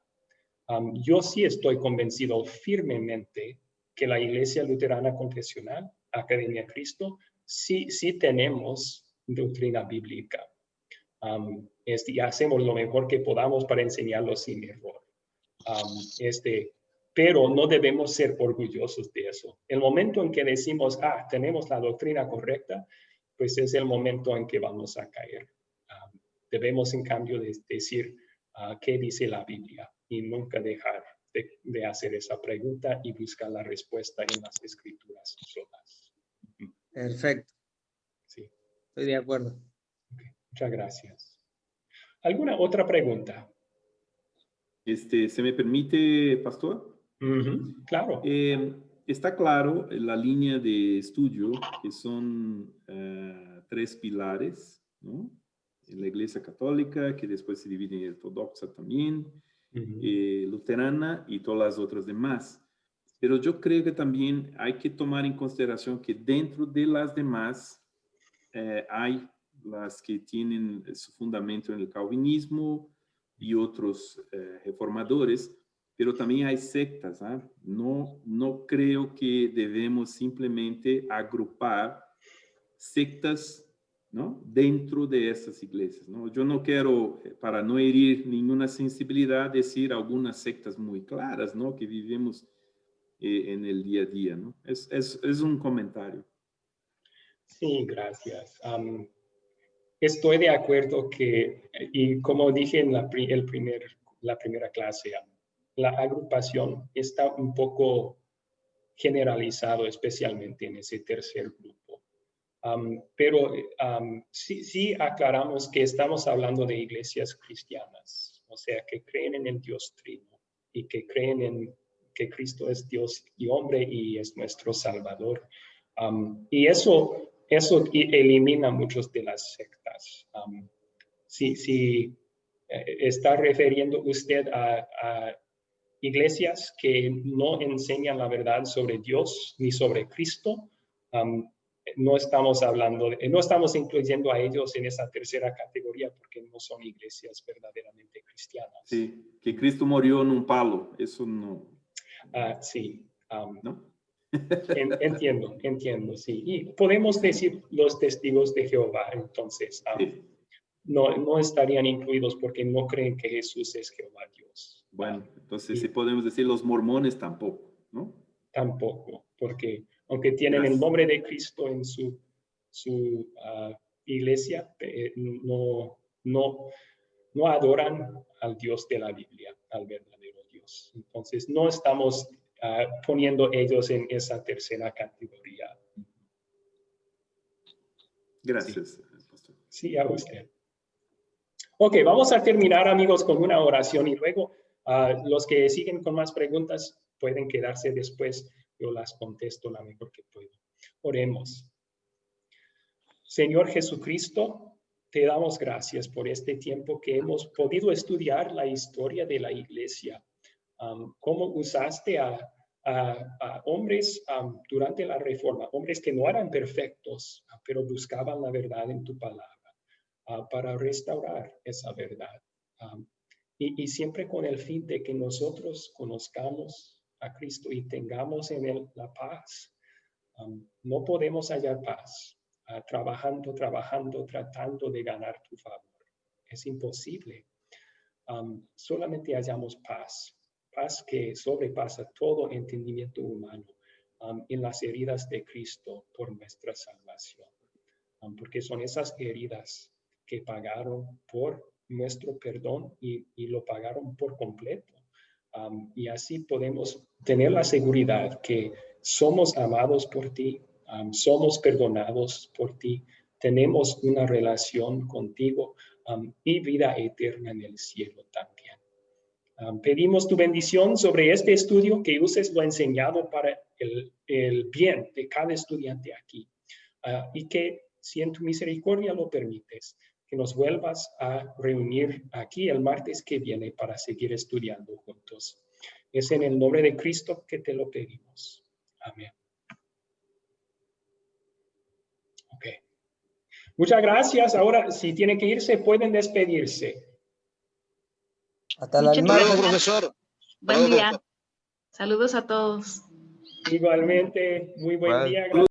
Yo sí estoy convencido firmemente que la Iglesia Luterana Confesional, Academia Cristo, sí tenemos doctrina bíblica. Y hacemos lo mejor que podamos para enseñarlo sin error. Pero no debemos ser orgullosos de eso. El momento en que decimos, tenemos la doctrina correcta, pues es el momento en que vamos a caer. Debemos, en cambio, decir qué dice la Biblia y nunca dejar de hacer esa pregunta y buscar la respuesta en las Escrituras solas. Perfecto. Sí. Estoy de acuerdo. Okay. Muchas gracias. ¿Alguna otra pregunta? ¿Se me permite, pastor? Claro. Está claro la línea de estudio, que son 3 pilares, ¿no? En la Iglesia Católica, que después se divide en ortodoxa también, luterana y todas las otras demás. Pero yo creo que también hay que tomar en consideración que dentro de las demás hay las que tienen su fundamento en el calvinismo y otros reformadores, pero también hay sectas. No creo que debemos simplemente agrupar sectas, ¿no?, dentro de estas iglesias, ¿no? Yo no quiero, para no herir ninguna sensibilidad, decir algunas sectas muy claras, ¿no?, que vivimos en el día a día, ¿no? Es un comentario. Sí, gracias. Estoy de acuerdo que, y como dije en la primera clase, la agrupación está un poco generalizado, especialmente en ese tercer grupo. Pero sí aclaramos que estamos hablando de iglesias cristianas, o sea, que creen en el Dios Trino y que creen en que Cristo es Dios y hombre y es nuestro Salvador. Y eso elimina muchas de las sectas. Si está refiriendo usted a iglesias que no enseñan la verdad sobre Dios ni sobre Cristo, no estamos incluyendo a ellos en esa tercera categoría porque no son iglesias verdaderamente cristianas. Sí, que Cristo murió en un palo, eso no. Sí. ¿No? Entiendo, sí. Y podemos decir los testigos de Jehová, entonces, no estarían incluidos porque no creen que Jesús es Jehová Dios. Bueno, entonces sí podemos decir los mormones tampoco, ¿no? Tampoco, porque aunque tienen el nombre de Cristo en su iglesia, no adoran al Dios de la Biblia, al verdadero Dios. Entonces, no estamos poniendo ellos en esa tercera categoría. Gracias, pastor. Sí, a usted. Ok, vamos a terminar, amigos, con una oración y luego los que siguen con más preguntas pueden quedarse después. Yo las contesto la mejor que puedo. Oremos. Señor Jesucristo, te damos gracias por este tiempo que hemos podido estudiar la historia de la iglesia. Cómo usaste a hombres durante la Reforma, hombres que no eran perfectos, pero buscaban la verdad en tu palabra para restaurar esa verdad. Y siempre con el fin de que nosotros conozcamos a Cristo y tengamos en él la paz. No podemos hallar paz trabajando, tratando de ganar tu favor. Es imposible. Solamente hallamos paz que sobrepasa todo entendimiento humano en las heridas de Cristo por nuestra salvación. Porque son esas heridas que pagaron por nuestro perdón y lo pagaron por completo. Y así podemos tener la seguridad que somos amados por ti, somos perdonados por ti, tenemos una relación contigo y vida eterna en el cielo también. Pedimos tu bendición sobre este estudio, que uses lo enseñado para el bien de cada estudiante aquí. Y que, si en tu misericordia lo permites, que nos vuelvas a reunir aquí el martes que viene para seguir estudiando juntos. Es en el nombre de Cristo que te lo pedimos. Amén. Ok. Muchas gracias. Ahora, si tienen que irse, pueden despedirse. Hasta la Luego, profesor. Buen día. Saludos a todos. Igualmente, muy buen día.